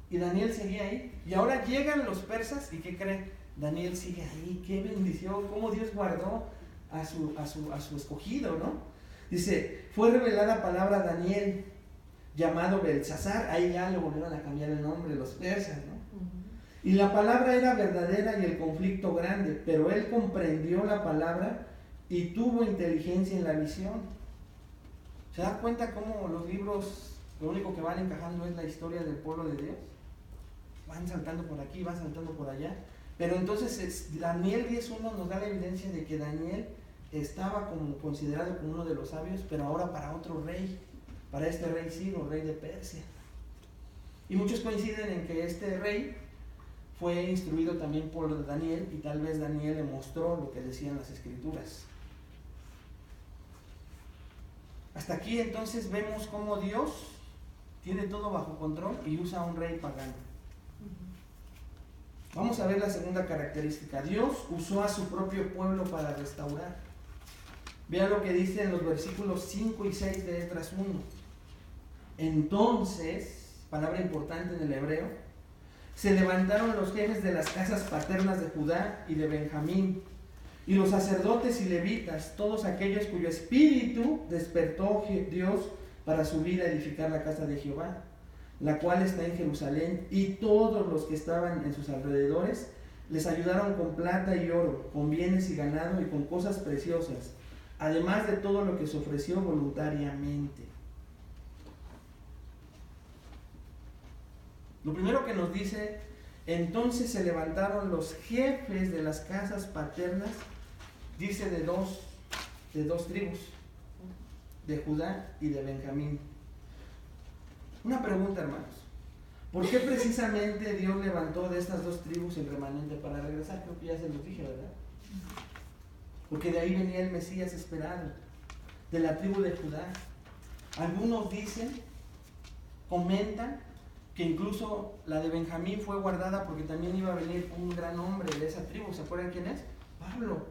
y Daniel seguía ahí. Y ahora llegan los persas y ¿qué creen? Daniel sigue ahí. ¡Qué bendición! Cómo Dios guardó a su escogido, ¿no? Dice, fue revelada palabra a Daniel, llamado Belsasar. Ahí ya le volvieron a cambiar el nombre los persas, ¿no? Y la palabra era verdadera y el conflicto grande, pero él comprendió la palabra y tuvo inteligencia en la visión. ¿Se da cuenta cómo los libros, lo único que van encajando es la historia del pueblo de Dios? Van saltando por aquí, van saltando por allá. Pero entonces Daniel 10.1 nos da la evidencia de que Daniel estaba como considerado como uno de los sabios, pero ahora para otro rey, para este rey Ciro, rey de Persia. Y muchos coinciden en que este rey fue instruido también por Daniel, y tal vez Daniel le mostró lo que decían las escrituras. Hasta aquí entonces vemos cómo Dios tiene todo bajo control y usa a un rey pagano. Vamos a ver la segunda característica. Dios usó a su propio pueblo para restaurar. Vean lo que dice en los versículos 5 y 6 de Esdras 1. Entonces, palabra importante en el hebreo, se levantaron los jefes de las casas paternas de Judá y de Benjamín, y los sacerdotes y levitas, todos aquellos cuyo espíritu despertó Dios para subir a edificar la casa de Jehová, la cual está en Jerusalén, y todos los que estaban en sus alrededores les ayudaron con plata y oro, con bienes y ganado y con cosas preciosas, además de todo lo que se ofreció voluntariamente. Lo primero que nos dice, entonces se levantaron los jefes de las casas paternas, dice de dos tribus, de Judá y de Benjamín. Una pregunta, hermanos. ¿Por qué precisamente Dios levantó de estas dos tribus el remanente para regresar? Creo que ya se los dije, ¿verdad? Porque de ahí venía el Mesías esperado, de la tribu de Judá. Algunos dicen, comentan, que incluso la de Benjamín fue guardada porque también iba a venir un gran hombre de esa tribu. ¿Se acuerdan quién es? Pablo.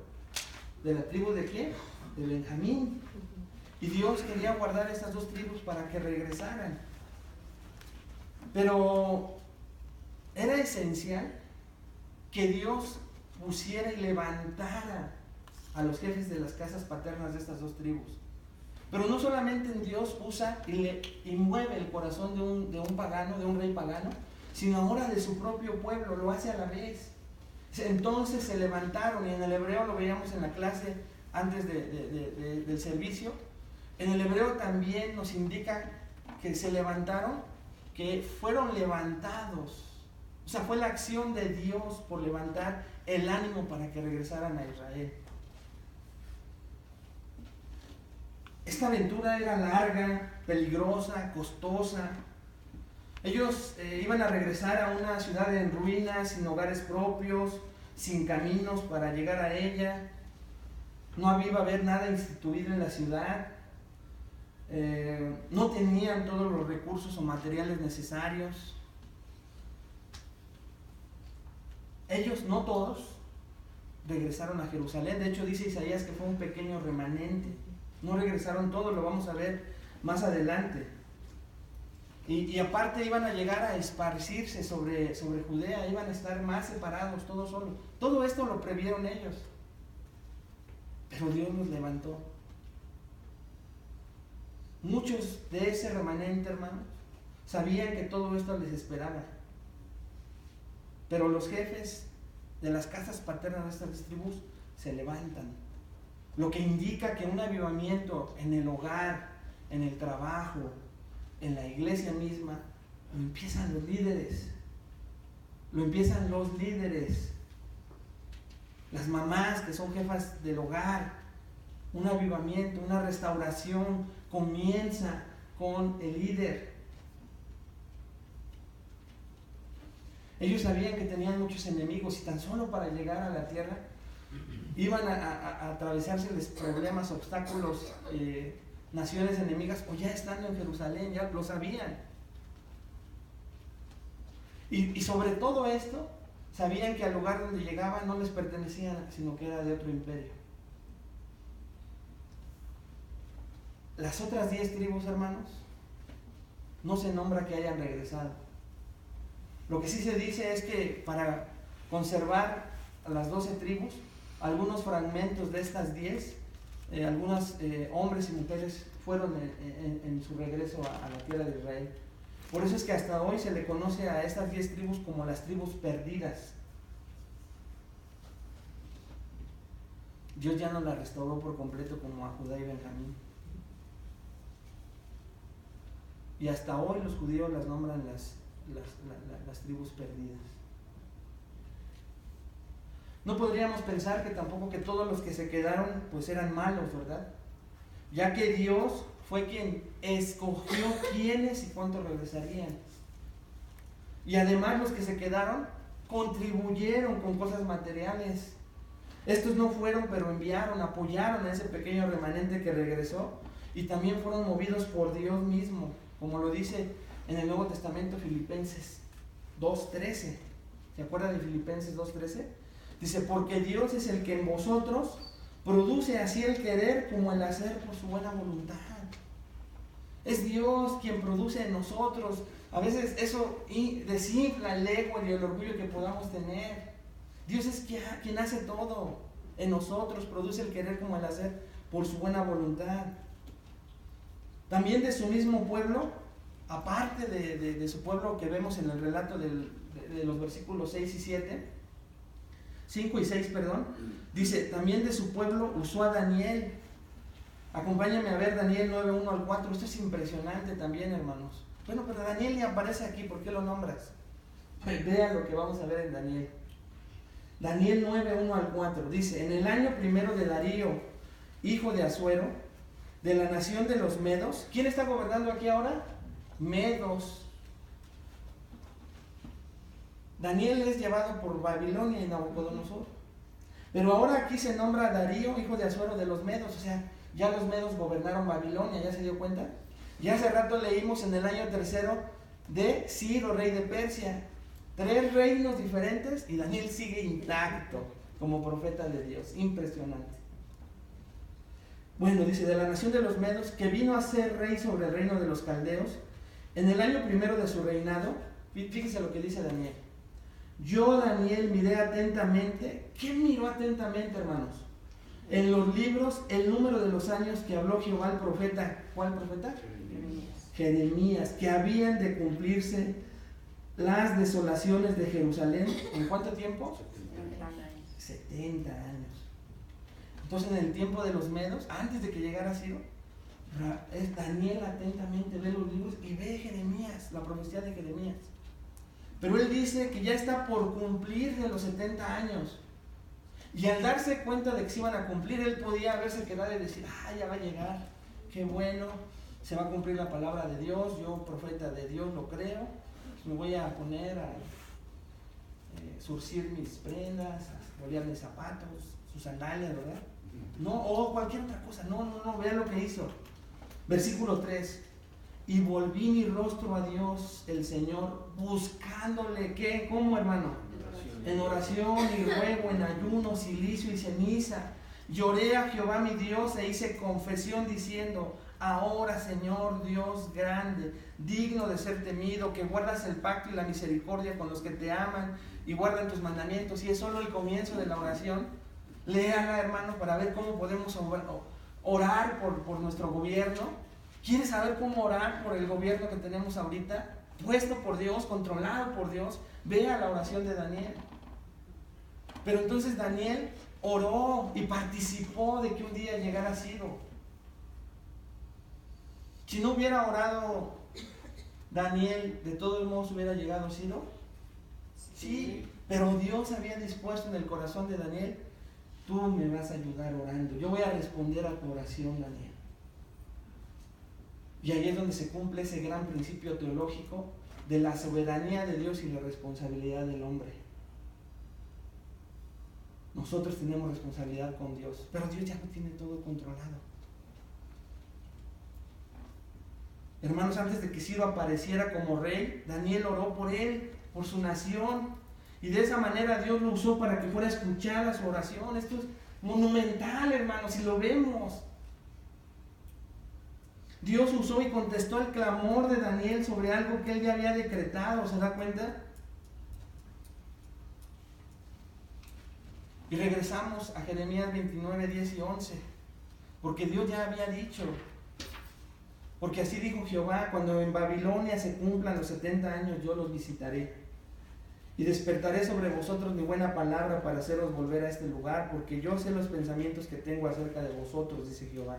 ¿De la tribu de qué? De Benjamín. Y Dios quería guardar estas dos tribus para que regresaran. Pero era esencial que Dios pusiera y levantara a los jefes de las casas paternas de estas dos tribus. Pero no solamente Dios usa y mueve el corazón de un pagano, de un rey pagano, sino ahora de su propio pueblo, lo hace a la vez. Entonces se levantaron, y en el hebreo lo veíamos en la clase antes del servicio. En el hebreo también nos indica que se levantaron, que fueron levantados. O sea, fue la acción de Dios por levantar el ánimo para que regresaran a Israel. Esta aventura era larga, peligrosa, costosa. Ellos iban a regresar a una ciudad en ruinas, sin hogares propios, sin caminos para llegar a ella. No iba a haber nada instituido en la ciudad. No tenían todos los recursos o materiales necesarios. Ellos, no todos, regresaron a Jerusalén. De hecho, dice Isaías que fue un pequeño remanente. No regresaron todos, lo vamos a ver más adelante. Y aparte iban a llegar a esparcirse sobre Judea, iban a estar más separados, todos solos. Todo esto lo previeron ellos. Pero Dios los levantó. Muchos de ese remanente, hermanos, sabían que todo esto les esperaba. Pero los jefes de las casas paternas de estas tribus se levantan. Lo que indica que un avivamiento en el hogar, en el trabajo, en la iglesia misma, lo empiezan los líderes. Lo empiezan los líderes. Las mamás que son jefas del hogar. Un avivamiento, una restauración comienza con el líder. Ellos sabían que tenían muchos enemigos y tan solo para llegar a la tierra iban a atravesárseles problemas, obstáculos, naciones enemigas, o ya estando en Jerusalén, ya lo sabían. Y sobre todo esto, sabían que al lugar donde llegaban no les pertenecía, sino que era de otro imperio. Las otras 10 tribus, hermanos, no se nombra que hayan regresado. Lo que sí se dice es que para conservar a las 12 tribus, algunos fragmentos de estas 10, algunos hombres y mujeres fueron en su regreso a la tierra de Israel. Por eso es que hasta hoy se le conoce a estas 10 tribus como las tribus perdidas. Dios ya no las restauró por completo como a Judá y Benjamín. Y hasta hoy los judíos las nombran las tribus perdidas. No podríamos pensar que tampoco que todos los que se quedaron pues eran malos, ¿verdad? Ya que Dios fue quien escogió quiénes y cuántos regresarían. Y además los que se quedaron contribuyeron con cosas materiales. Estos no fueron, pero enviaron, apoyaron a ese pequeño remanente que regresó y también fueron movidos por Dios mismo, como lo dice en el Nuevo Testamento Filipenses 2:13. ¿Se acuerdan de Filipenses 2:13? Dice, porque Dios es el que en vosotros produce así el querer como el hacer por su buena voluntad. Es Dios quien produce en nosotros. A veces eso desinfla el ego y el orgullo que podamos tener. Dios es quien hace todo en nosotros, produce el querer como el hacer por su buena voluntad. También de su mismo pueblo, aparte de su pueblo que vemos en el relato de los versículos 5 y 6, dice, también de su pueblo usó a Daniel. Acompáñame a ver Daniel 9:1 al 4. Esto es impresionante también, hermanos. Bueno, pero Daniel ni aparece aquí, ¿por qué lo nombras? Vean lo que vamos a ver en Daniel. Daniel 9:1 al 4 dice, en el año primero de Darío, hijo de Asuero, de la nación de los Medos. ¿Quién está gobernando aquí ahora? Medos. Daniel es llevado por Babilonia y Nabucodonosor. Pero ahora aquí se nombra a Darío, hijo de Asuero de los Medos. O sea, ya los Medos gobernaron Babilonia, ¿ya se dio cuenta? Ya hace rato leímos en el año tercero de Ciro, rey de Persia. 3 reinos diferentes y Daniel sigue intacto como profeta de Dios. Impresionante. Bueno, dice, de la nación de los Medos, que vino a ser rey sobre el reino de los caldeos, en el año primero de su reinado. Fíjese lo que dice Daniel. Yo, Daniel, miré atentamente. ¿Qué miró atentamente, hermanos? En los libros, el número de los años que habló Jehová el profeta. ¿Cuál profeta? Jeremías, que habían de cumplirse las desolaciones de Jerusalén. ¿En cuánto tiempo? 70 años. Entonces, en el tiempo de los Medos, antes de que llegara Ciro, Daniel atentamente ve los libros y ve Jeremías, la profecía de Jeremías. Pero él dice que ya está por cumplir de los 70 años. Y al darse cuenta de que se iban a cumplir, él podía haberse quedado y decir, ya va a llegar, qué bueno, se va a cumplir la palabra de Dios, yo profeta de Dios lo creo, me voy a poner a surcir mis prendas, a bolear mis zapatos, sus sandalias, ¿verdad? No, o cualquier otra cosa, no, vean lo que hizo. Versículo 3. Y volví mi rostro a Dios, el Señor, buscándole, ¿qué? ¿Cómo, hermano? En oración y ruego, en ayuno, silicio y ceniza. Lloré a Jehová mi Dios e hice confesión diciendo, ahora, Señor Dios grande, digno de ser temido, que guardas el pacto y la misericordia con los que te aman y guardan tus mandamientos. Y es solo el comienzo de la oración. Léala, hermano, para ver cómo podemos orar por nuestro gobierno. ¿Quieres saber cómo orar por el gobierno que tenemos ahorita? Puesto por Dios, controlado por Dios. Vea la oración de Daniel. Pero entonces Daniel oró y participó de que un día llegara Ciro. Si no hubiera orado Daniel, ¿de todos modos hubiera llegado Ciro? Sí, pero Dios había dispuesto en el corazón de Daniel, tú me vas a ayudar orando, yo voy a responder a tu oración, Daniel. Y ahí es donde se cumple ese gran principio teológico de la soberanía de Dios y la responsabilidad del hombre. Nosotros tenemos responsabilidad con Dios, pero Dios ya lo tiene todo controlado. Hermanos, antes de que Ciro apareciera como rey, Daniel oró por él, por su nación, y de esa manera Dios lo usó para que fuera escuchada su oración. Esto es monumental, hermanos, si lo vemos. Dios usó y contestó el clamor de Daniel sobre algo que él ya había decretado, ¿se da cuenta? Y regresamos a Jeremías 29, 10 y 11, porque Dios ya había dicho Porque así dijo Jehová: cuando en Babilonia se cumplan los 70 años, yo los visitaré. Y despertaré sobre vosotros mi buena palabra para haceros volver a este lugar, porque yo sé los pensamientos que tengo acerca de vosotros, dice Jehová.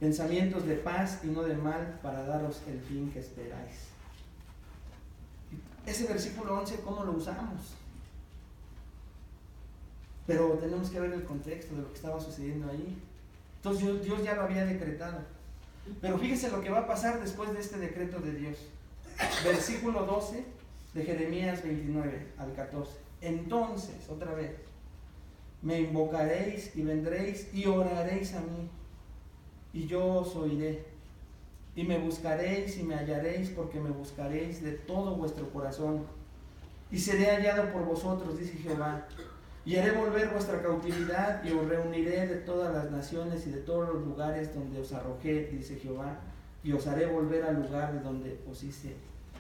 Pensamientos de paz y no de mal, para daros el fin que esperáis. Ese versículo 11, ¿cómo lo usamos? Pero tenemos que ver el contexto de lo que estaba sucediendo ahí. Entonces Dios ya lo había decretado. Pero fíjese lo que va a pasar después de este decreto de Dios. Versículo 12 de Jeremías 29 al 14. Entonces, otra vez, me invocaréis y vendréis y oraréis a mí, y yo os oiré. Y me buscaréis y me hallaréis, porque me buscaréis de todo vuestro corazón. Y seré hallado por vosotros, dice Jehová. Y haré volver vuestra cautividad, y os reuniré de todas las naciones y de todos los lugares donde os arrojé, dice Jehová, y os haré volver al lugar de donde os hice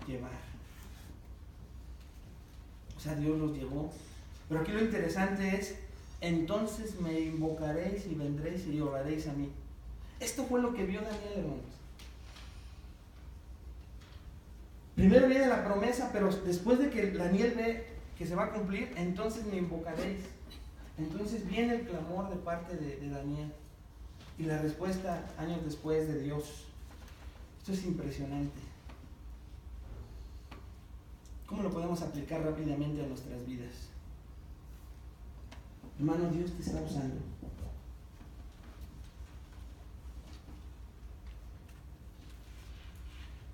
llevar. O sea, Dios los llevó. Pero aquí lo interesante es: entonces me invocaréis y vendréis y oraréis a mí. Esto fue lo que vio Daniel, hermanos. Primero viene la promesa, pero después de que Daniel ve que se va a cumplir, entonces me invocaréis. Entonces viene el clamor de parte de Daniel y la respuesta años después de Dios. Esto es impresionante. ¿Cómo lo podemos aplicar rápidamente a nuestras vidas? Hermano, Dios te está usando.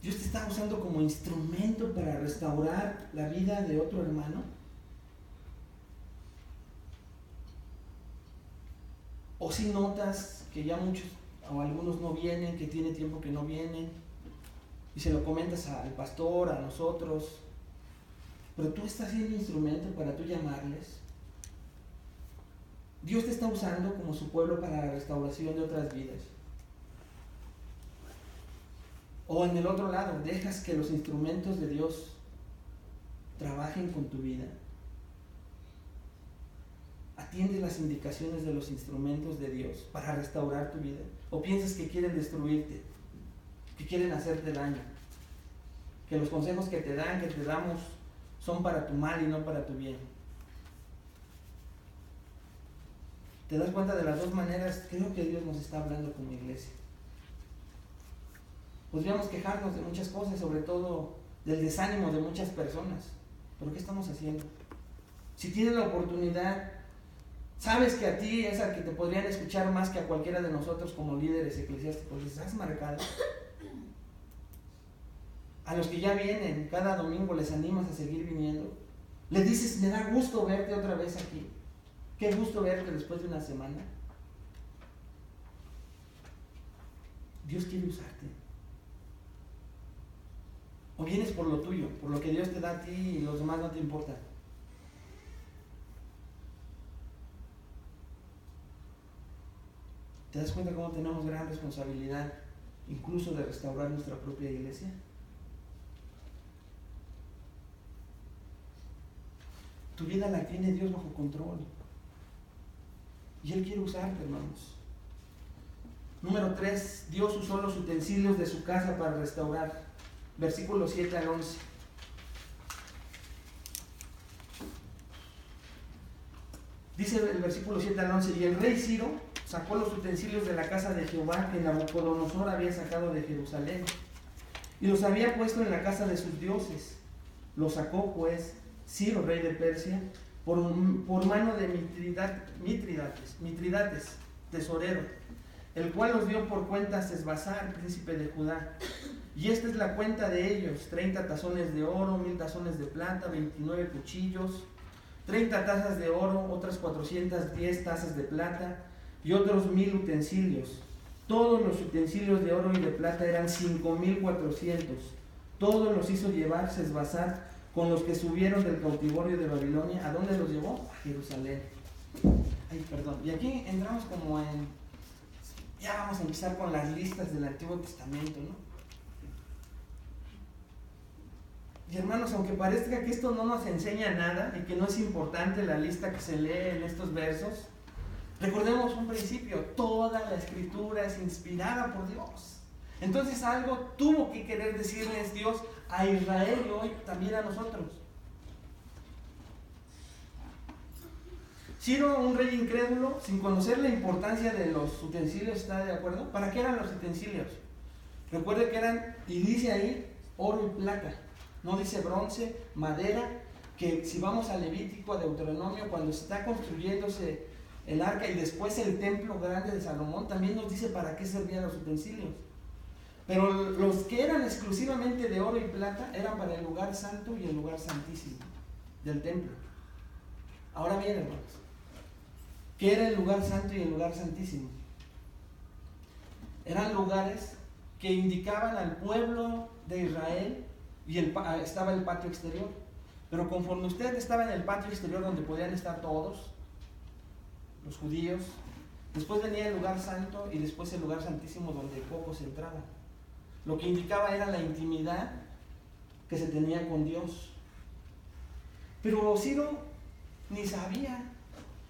Dios te está usando como instrumento para restaurar la vida de otro hermano. O si notas que ya muchos o algunos no vienen, que tiene tiempo que no vienen, y se lo comentas al pastor, a nosotros, pero tú estás siendo instrumento para tú llamarles. Dios te está usando como su pueblo para la restauración de otras vidas. O en el otro lado, dejas que los instrumentos de Dios trabajen con tu vida. ¿Atiendes las indicaciones de los instrumentos de Dios para restaurar tu vida? ¿O piensas que quieren destruirte? ¿Que quieren hacerte daño? ¿Que los consejos que te dan, que te damos, son para tu mal y no para tu bien? ¿Te das cuenta de las dos maneras? Creo que Dios nos está hablando como iglesia. Podríamos quejarnos de muchas cosas, sobre todo del desánimo de muchas personas. ¿Pero qué estamos haciendo? Si tienes la oportunidad, sabes que a ti es al que te podrían escuchar más que a cualquiera de nosotros como líderes eclesiásticos, les has marcado. A los que ya vienen cada domingo les animas a seguir viniendo. Les dices: me da gusto verte otra vez aquí. Qué gusto verte después de una semana. Dios quiere usarte. O vienes por lo tuyo, por lo que Dios te da a ti y los demás no te importan. ¿Te das cuenta cómo tenemos gran responsabilidad, incluso de restaurar nuestra propia iglesia? Tu vida la tiene Dios bajo control. Y Él quiere usarte, hermanos. Número 3, Dios usó los utensilios de su casa para restaurar. Versículos 7 al 11. Dice el versículo 7 al 11: y el rey Ciro sacó los utensilios de la casa de Jehová que Nabucodonosor había sacado de Jerusalén, y los había puesto en la casa de sus dioses. Los sacó pues Ciro, rey de Persia, por mano de Mitridates, tesorero, el cual los dio por cuenta a Sesbazar, príncipe de Judá. Y esta es la cuenta de ellos: 30 tazones de oro, 1000 tazones de plata, 29 cuchillos, 30 tazas de oro, otras 410 tazas de plata, y otros 1000 utensilios. Todos los utensilios de oro y de plata eran 5400. Todos los hizo llevar Sesbazar con los que subieron del cautiverio de Babilonia. ¿A dónde los llevó? A Jerusalén. Ay, perdón. Y aquí entramos como en... Ya vamos a empezar con las listas del Antiguo Testamento, ¿no? Y hermanos, aunque parezca que esto no nos enseña nada y que no es importante la lista que se lee en estos versos, recordemos un principio: toda la escritura es inspirada por Dios. Entonces algo tuvo que querer decirles Dios a Israel y hoy también a nosotros. Ciro, un rey incrédulo, sin conocer la importancia de los utensilios, ¿está de acuerdo? ¿Para qué eran los utensilios? Recuerde que eran, y dice ahí, oro y plata. No dice bronce, madera, que si vamos a Levítico, a Deuteronomio, cuando se está construyéndose el arca y después el templo grande de Salomón, también nos dice para qué servían los utensilios. Pero los que eran exclusivamente de oro y plata eran para el lugar santo y el lugar santísimo del templo. Ahora bien, hermanos, ¿qué era el lugar santo y el lugar santísimo? Eran lugares que indicaban al pueblo de Israel y estaba el patio exterior. Pero conforme usted estaba en el patio exterior donde podían estar todos, los judíos, después venía el lugar santo y después el lugar santísimo donde pocos entraban. Lo que indicaba era la intimidad que se tenía con Dios. Pero Ciro ni sabía.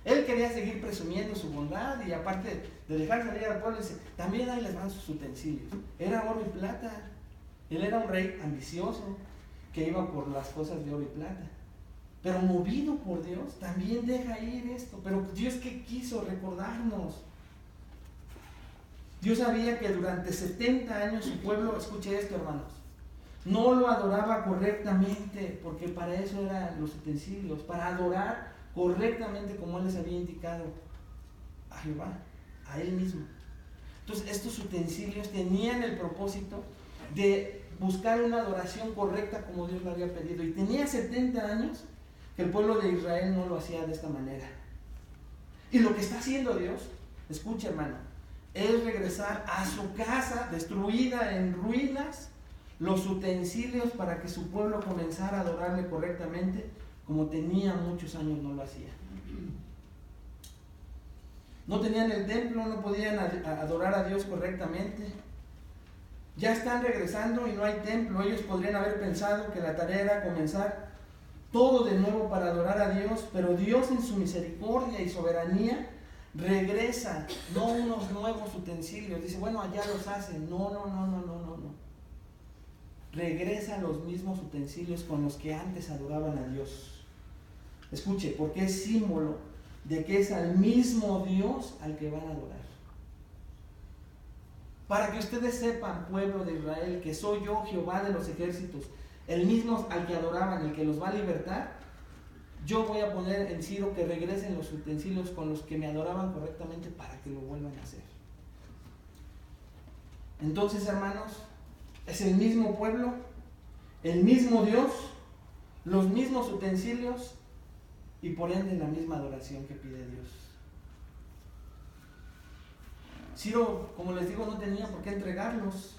Él quería seguir presumiendo su bondad y aparte de dejar salir al pueblo, dice, también ahí les van sus utensilios. Era oro y plata. Él era un rey ambicioso que iba por las cosas de oro y plata. Pero movido por Dios, también deja ir esto. Pero Dios, ¿qué quiso? Recordarnos. Dios sabía que durante 70 años su pueblo, escuche esto, hermanos, no lo adoraba correctamente, porque para eso eran los utensilios, para adorar correctamente como Él les había indicado a Jehová, a Él mismo. Entonces estos utensilios tenían el propósito de buscar una adoración correcta como Dios lo había pedido, y tenía 70 años que el pueblo de Israel no lo hacía de esta manera. Y lo que está haciendo Dios, escucha, hermano, es regresar a su casa destruida en ruinas los utensilios para que su pueblo comenzara a adorarle correctamente como tenía muchos años no lo hacía. No tenían el templo, no podían adorar a Dios correctamente. Ya están regresando y no hay templo. Ellos podrían haber pensado que la tarea era comenzar todo de nuevo para adorar a Dios, pero Dios en su misericordia y soberanía regresa, no unos nuevos utensilios. Dice, bueno, allá los hacen. No. Regresa los mismos utensilios con los que antes adoraban a Dios. Escuche, porque es símbolo de que es al mismo Dios al que van a adorar. Para que ustedes sepan, pueblo de Israel, que soy yo, Jehová de los ejércitos, el mismo al que adoraban, el que los va a libertar. Yo voy a poner en Ciro que regresen los utensilios con los que me adoraban correctamente para que lo vuelvan a hacer. Entonces, hermanos, es el mismo pueblo, el mismo Dios, los mismos utensilios y por ende la misma adoración que pide Dios. Ciro, como les digo, no tenía por qué entregarlos,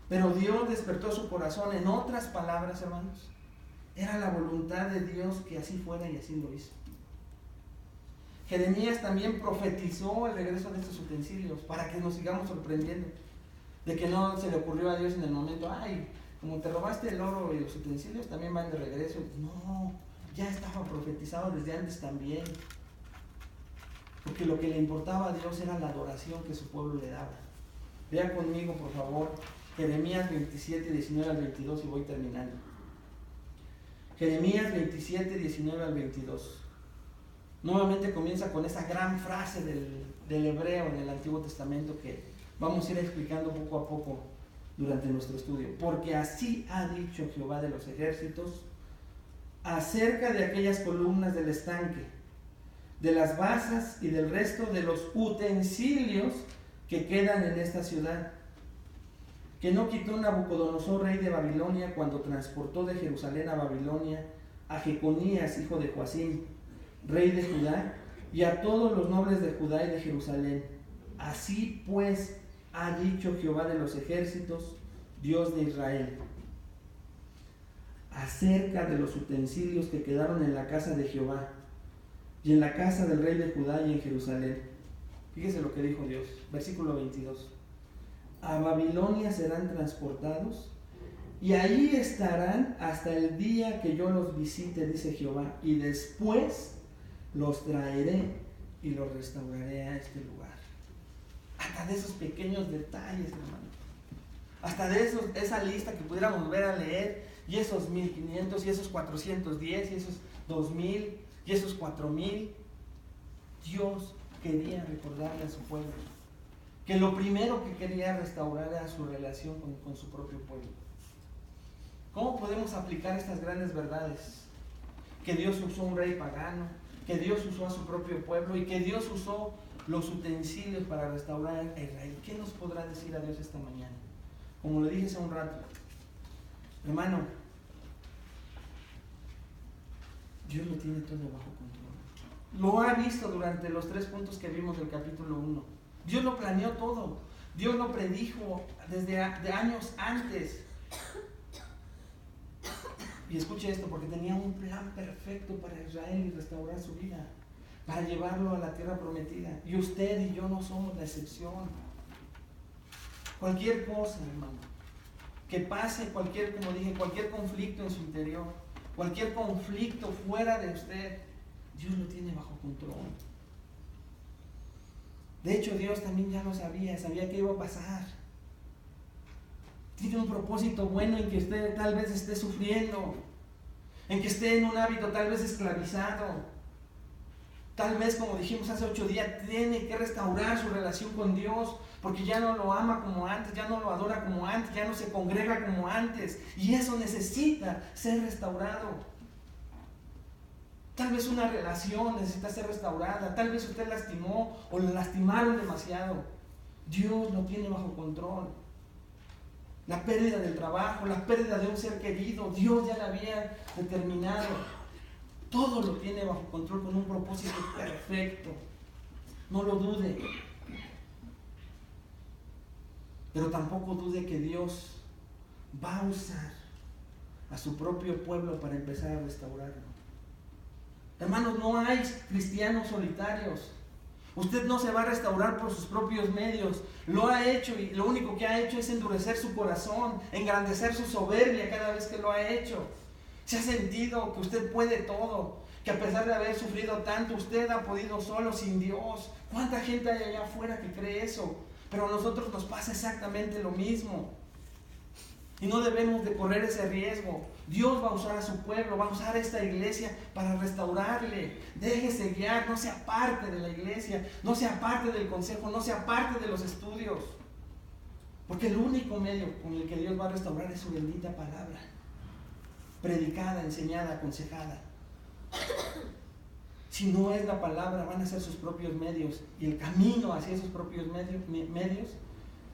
pero Dios despertó su corazón. En otras palabras, hermanos, era la voluntad de Dios que así fuera y así lo hizo. Jeremías también profetizó el regreso de estos utensilios para que nos sigamos sorprendiendo de que no se le ocurrió a Dios en el momento, ay, como te robaste el oro y los utensilios también van de regreso. No, ya estaba profetizado desde antes también, porque lo que le importaba a Dios era la adoración que su pueblo le daba. Vea conmigo, por favor, Jeremías 27, 19 al 22 y voy terminando. Jeremías 27, 19 al 22. Nuevamente comienza con esa gran frase del hebreo del Antiguo Testamento que vamos a ir explicando poco a poco durante nuestro estudio. Porque así ha dicho Jehová de los ejércitos acerca de aquellas columnas del estanque, de las basas y del resto de los utensilios que quedan en esta ciudad, que no quitó Nabucodonosor, rey de Babilonia, cuando transportó de Jerusalén a Babilonia a Jeconías, hijo de Joacim, rey de Judá, y a todos los nobles de Judá y de Jerusalén. Así pues ha dicho Jehová de los ejércitos, Dios de Israel, acerca de los utensilios que quedaron en la casa de Jehová y en la casa del rey de Judá y en Jerusalén. Fíjese lo que dijo Dios, versículo 22. A Babilonia serán transportados y ahí estarán hasta el día que yo los visite, dice Jehová, y después los traeré y los restauraré a este lugar. Hasta de esos pequeños detalles, hermano. hasta de esa lista que pudiéramos volver a leer, y esos 1500, y esos 410, y esos 2000, y esos 4000. Dios quería recordarle a su pueblo que lo primero que quería restaurar era su relación con su propio pueblo. ¿Cómo podemos aplicar estas grandes verdades? Que Dios usó un rey pagano, que Dios usó a su propio pueblo y que Dios usó los utensilios para restaurar a Israel. ¿Qué nos podrá decir a Dios esta mañana? Como le dije hace un rato, hermano, Dios lo tiene todo bajo control. Lo ha visto durante los 3 puntos que vimos del capítulo 1. Dios lo planeó todo. Dios lo predijo desde de años antes. Y escuche esto, porque tenía un plan perfecto para Israel y restaurar su vida, para llevarlo a la tierra prometida. Y usted y yo no somos la excepción. Cualquier cosa, hermano, que pase, como dije, cualquier conflicto en su interior, cualquier conflicto fuera de usted, Dios lo tiene bajo control. De hecho, Dios también ya lo sabía que iba a pasar. Tiene un propósito bueno en que usted tal vez esté sufriendo, en que esté en un hábito tal vez esclavizado. Tal vez, como dijimos hace 8 días, tiene que restaurar su relación con Dios, porque ya no lo ama como antes, ya no lo adora como antes, ya no se congrega como antes, y eso necesita ser restaurado. Tal vez una relación necesita ser restaurada, tal vez usted lastimó o lo lastimaron demasiado. Dios lo tiene bajo control. La pérdida del trabajo, la pérdida de un ser querido, Dios ya la había determinado. Todo lo tiene bajo control con un propósito perfecto. No lo dude. Pero tampoco dude que Dios va a usar a su propio pueblo para empezar a restaurarlo. Hermanos, no hay cristianos solitarios. Usted no se va a restaurar por sus propios medios. Lo ha hecho y lo único que ha hecho es endurecer su corazón, engrandecer su soberbia cada vez que lo ha hecho. Se ha sentido que usted puede todo, que a pesar de haber sufrido tanto, usted ha podido solo sin Dios. ¿Cuánta gente hay allá afuera que cree eso? Pero a nosotros nos pasa exactamente lo mismo. Y no debemos de correr ese riesgo. Dios va a usar a su pueblo, va a usar esta iglesia para restaurarle. Déjese guiar, no sea parte de la iglesia, no sea parte del consejo, no sea parte de los estudios. Porque el único medio con el que Dios va a restaurar es su bendita palabra. Predicada, enseñada, aconsejada. Si no es la palabra, van a ser sus propios medios. Y el camino hacia esos propios medios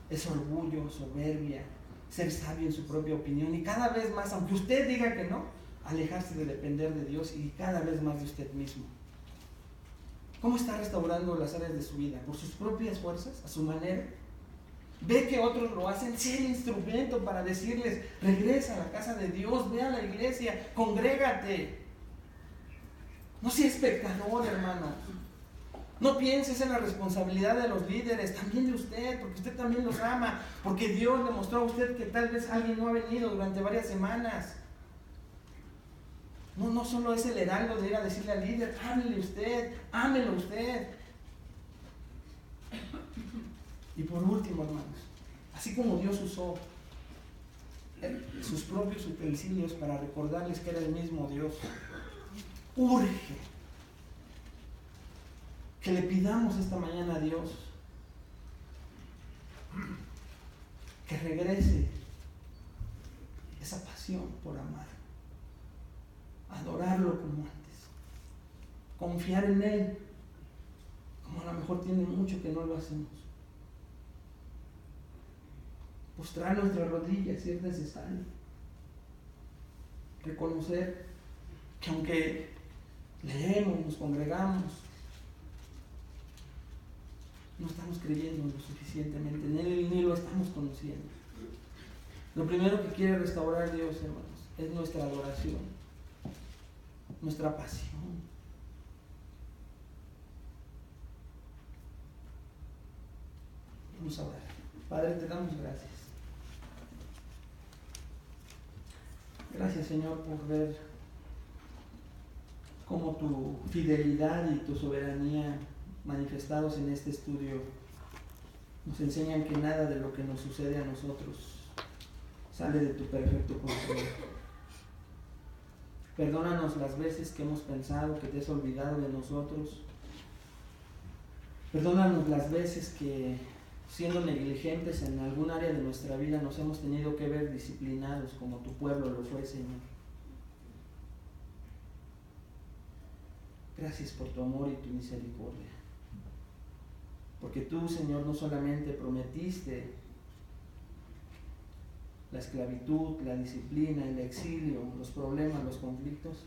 es orgullo, soberbia, ser sabio en su propia opinión y cada vez más, aunque usted diga que no, alejarse de depender de Dios y cada vez más de usted mismo. ¿Cómo está restaurando las áreas de su vida? ¿Por sus propias fuerzas? ¿A su manera? ¿Ve que otros lo hacen? Sé el instrumento para decirles, regresa a la casa de Dios, ve a la iglesia, congrégate. No sea espectador, hermano. No pienses en la responsabilidad de los líderes, también de usted, porque usted también los ama, porque Dios le mostró a usted que tal vez alguien no ha venido durante varias semanas. No solo es el heraldo de ir a decirle al líder, háblele usted, ámelo usted. Y por último, hermanos, así como Dios usó sus propios utensilios para recordarles que era el mismo Dios, urge que le pidamos esta mañana a Dios que regrese esa pasión por amar, adorarlo como antes, confiar en Él, como a lo mejor tiene mucho que no lo hacemos, postrar nuestras rodillas si es necesario, reconocer que aunque leemos, nos congregamos, no estamos creyendo lo suficientemente en Él ni lo estamos conociendo. Lo primero que quiere restaurar Dios, hermanos, es nuestra adoración, nuestra pasión. Vamos a orar. Padre, te damos gracias. Gracias, Señor, por ver cómo tu fidelidad y tu soberanía manifestados en este estudio nos enseñan que nada de lo que nos sucede a nosotros sale de tu perfecto control. Perdónanos las veces que hemos pensado que te has olvidado de nosotros. Perdónanos las veces que, siendo negligentes en algún área de nuestra vida, nos hemos tenido que ver disciplinados como tu pueblo lo fue, Señor. Gracias por tu amor y tu misericordia. Porque tú, Señor, no solamente prometiste la esclavitud, la disciplina, el exilio, los problemas, los conflictos,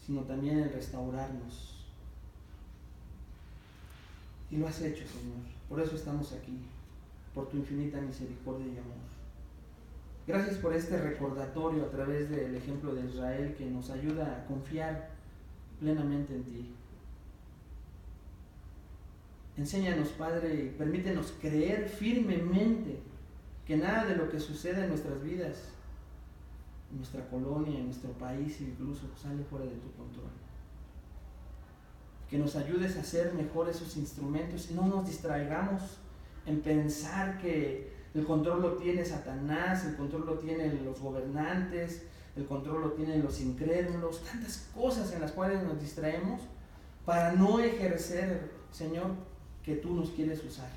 sino también el restaurarnos. Y lo has hecho, Señor. Por eso estamos aquí, por tu infinita misericordia y amor. Gracias por este recordatorio a través del ejemplo de Israel que nos ayuda a confiar plenamente en ti. Enséñanos, Padre, y permítenos creer firmemente que nada de lo que sucede en nuestras vidas, en nuestra colonia, en nuestro país incluso, sale fuera de tu control. Que nos ayudes a ser mejor esos instrumentos y no nos distraigamos en pensar que el control lo tiene Satanás, el control lo tienen los gobernantes, el control lo tienen los incrédulos, tantas cosas en las cuales nos distraemos para no ejercer, Señor, que tú nos quieres usar.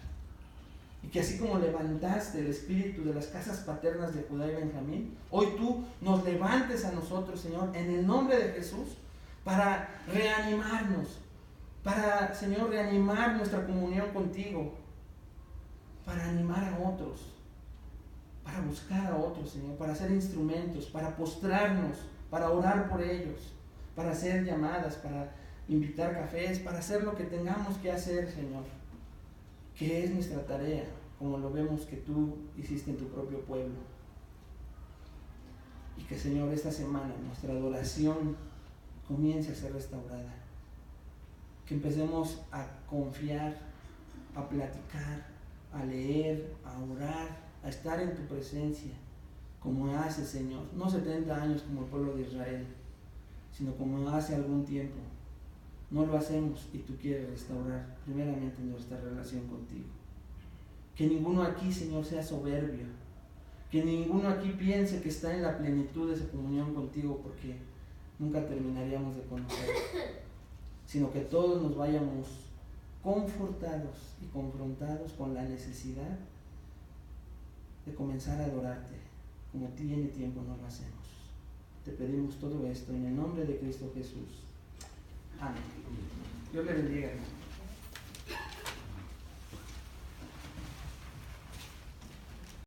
Y que así como levantaste el espíritu de las casas paternas de Judá y Benjamín, hoy tú nos levantes a nosotros, Señor, en el nombre de Jesús, para reanimarnos, para, Señor, reanimar nuestra comunión contigo, para animar a otros, para buscar a otros, Señor, para ser instrumentos, para postrarnos, para orar por ellos, para hacer llamadas, para invitar cafés, para hacer lo que tengamos que hacer, Señor, que es nuestra tarea, como lo vemos que tú hiciste en tu propio pueblo. Y que, Señor, esta semana nuestra adoración comience a ser restaurada. Que empecemos a confiar, a platicar, a leer, a orar, a estar en tu presencia, como hace, Señor, no 70 años como el pueblo de Israel, sino como hace algún tiempo. No lo hacemos y tú quieres restaurar primeramente nuestra relación contigo. Que ninguno aquí, Señor, sea soberbio. Que ninguno aquí piense que está en la plenitud de esa comunión contigo, porque nunca terminaríamos de conocer. Sino que todos nos vayamos confortados y confrontados con la necesidad de comenzar a adorarte, como tiene tiempo no lo hacemos. Te pedimos todo esto en el nombre de Cristo Jesús. Amén. Dios le bendiga.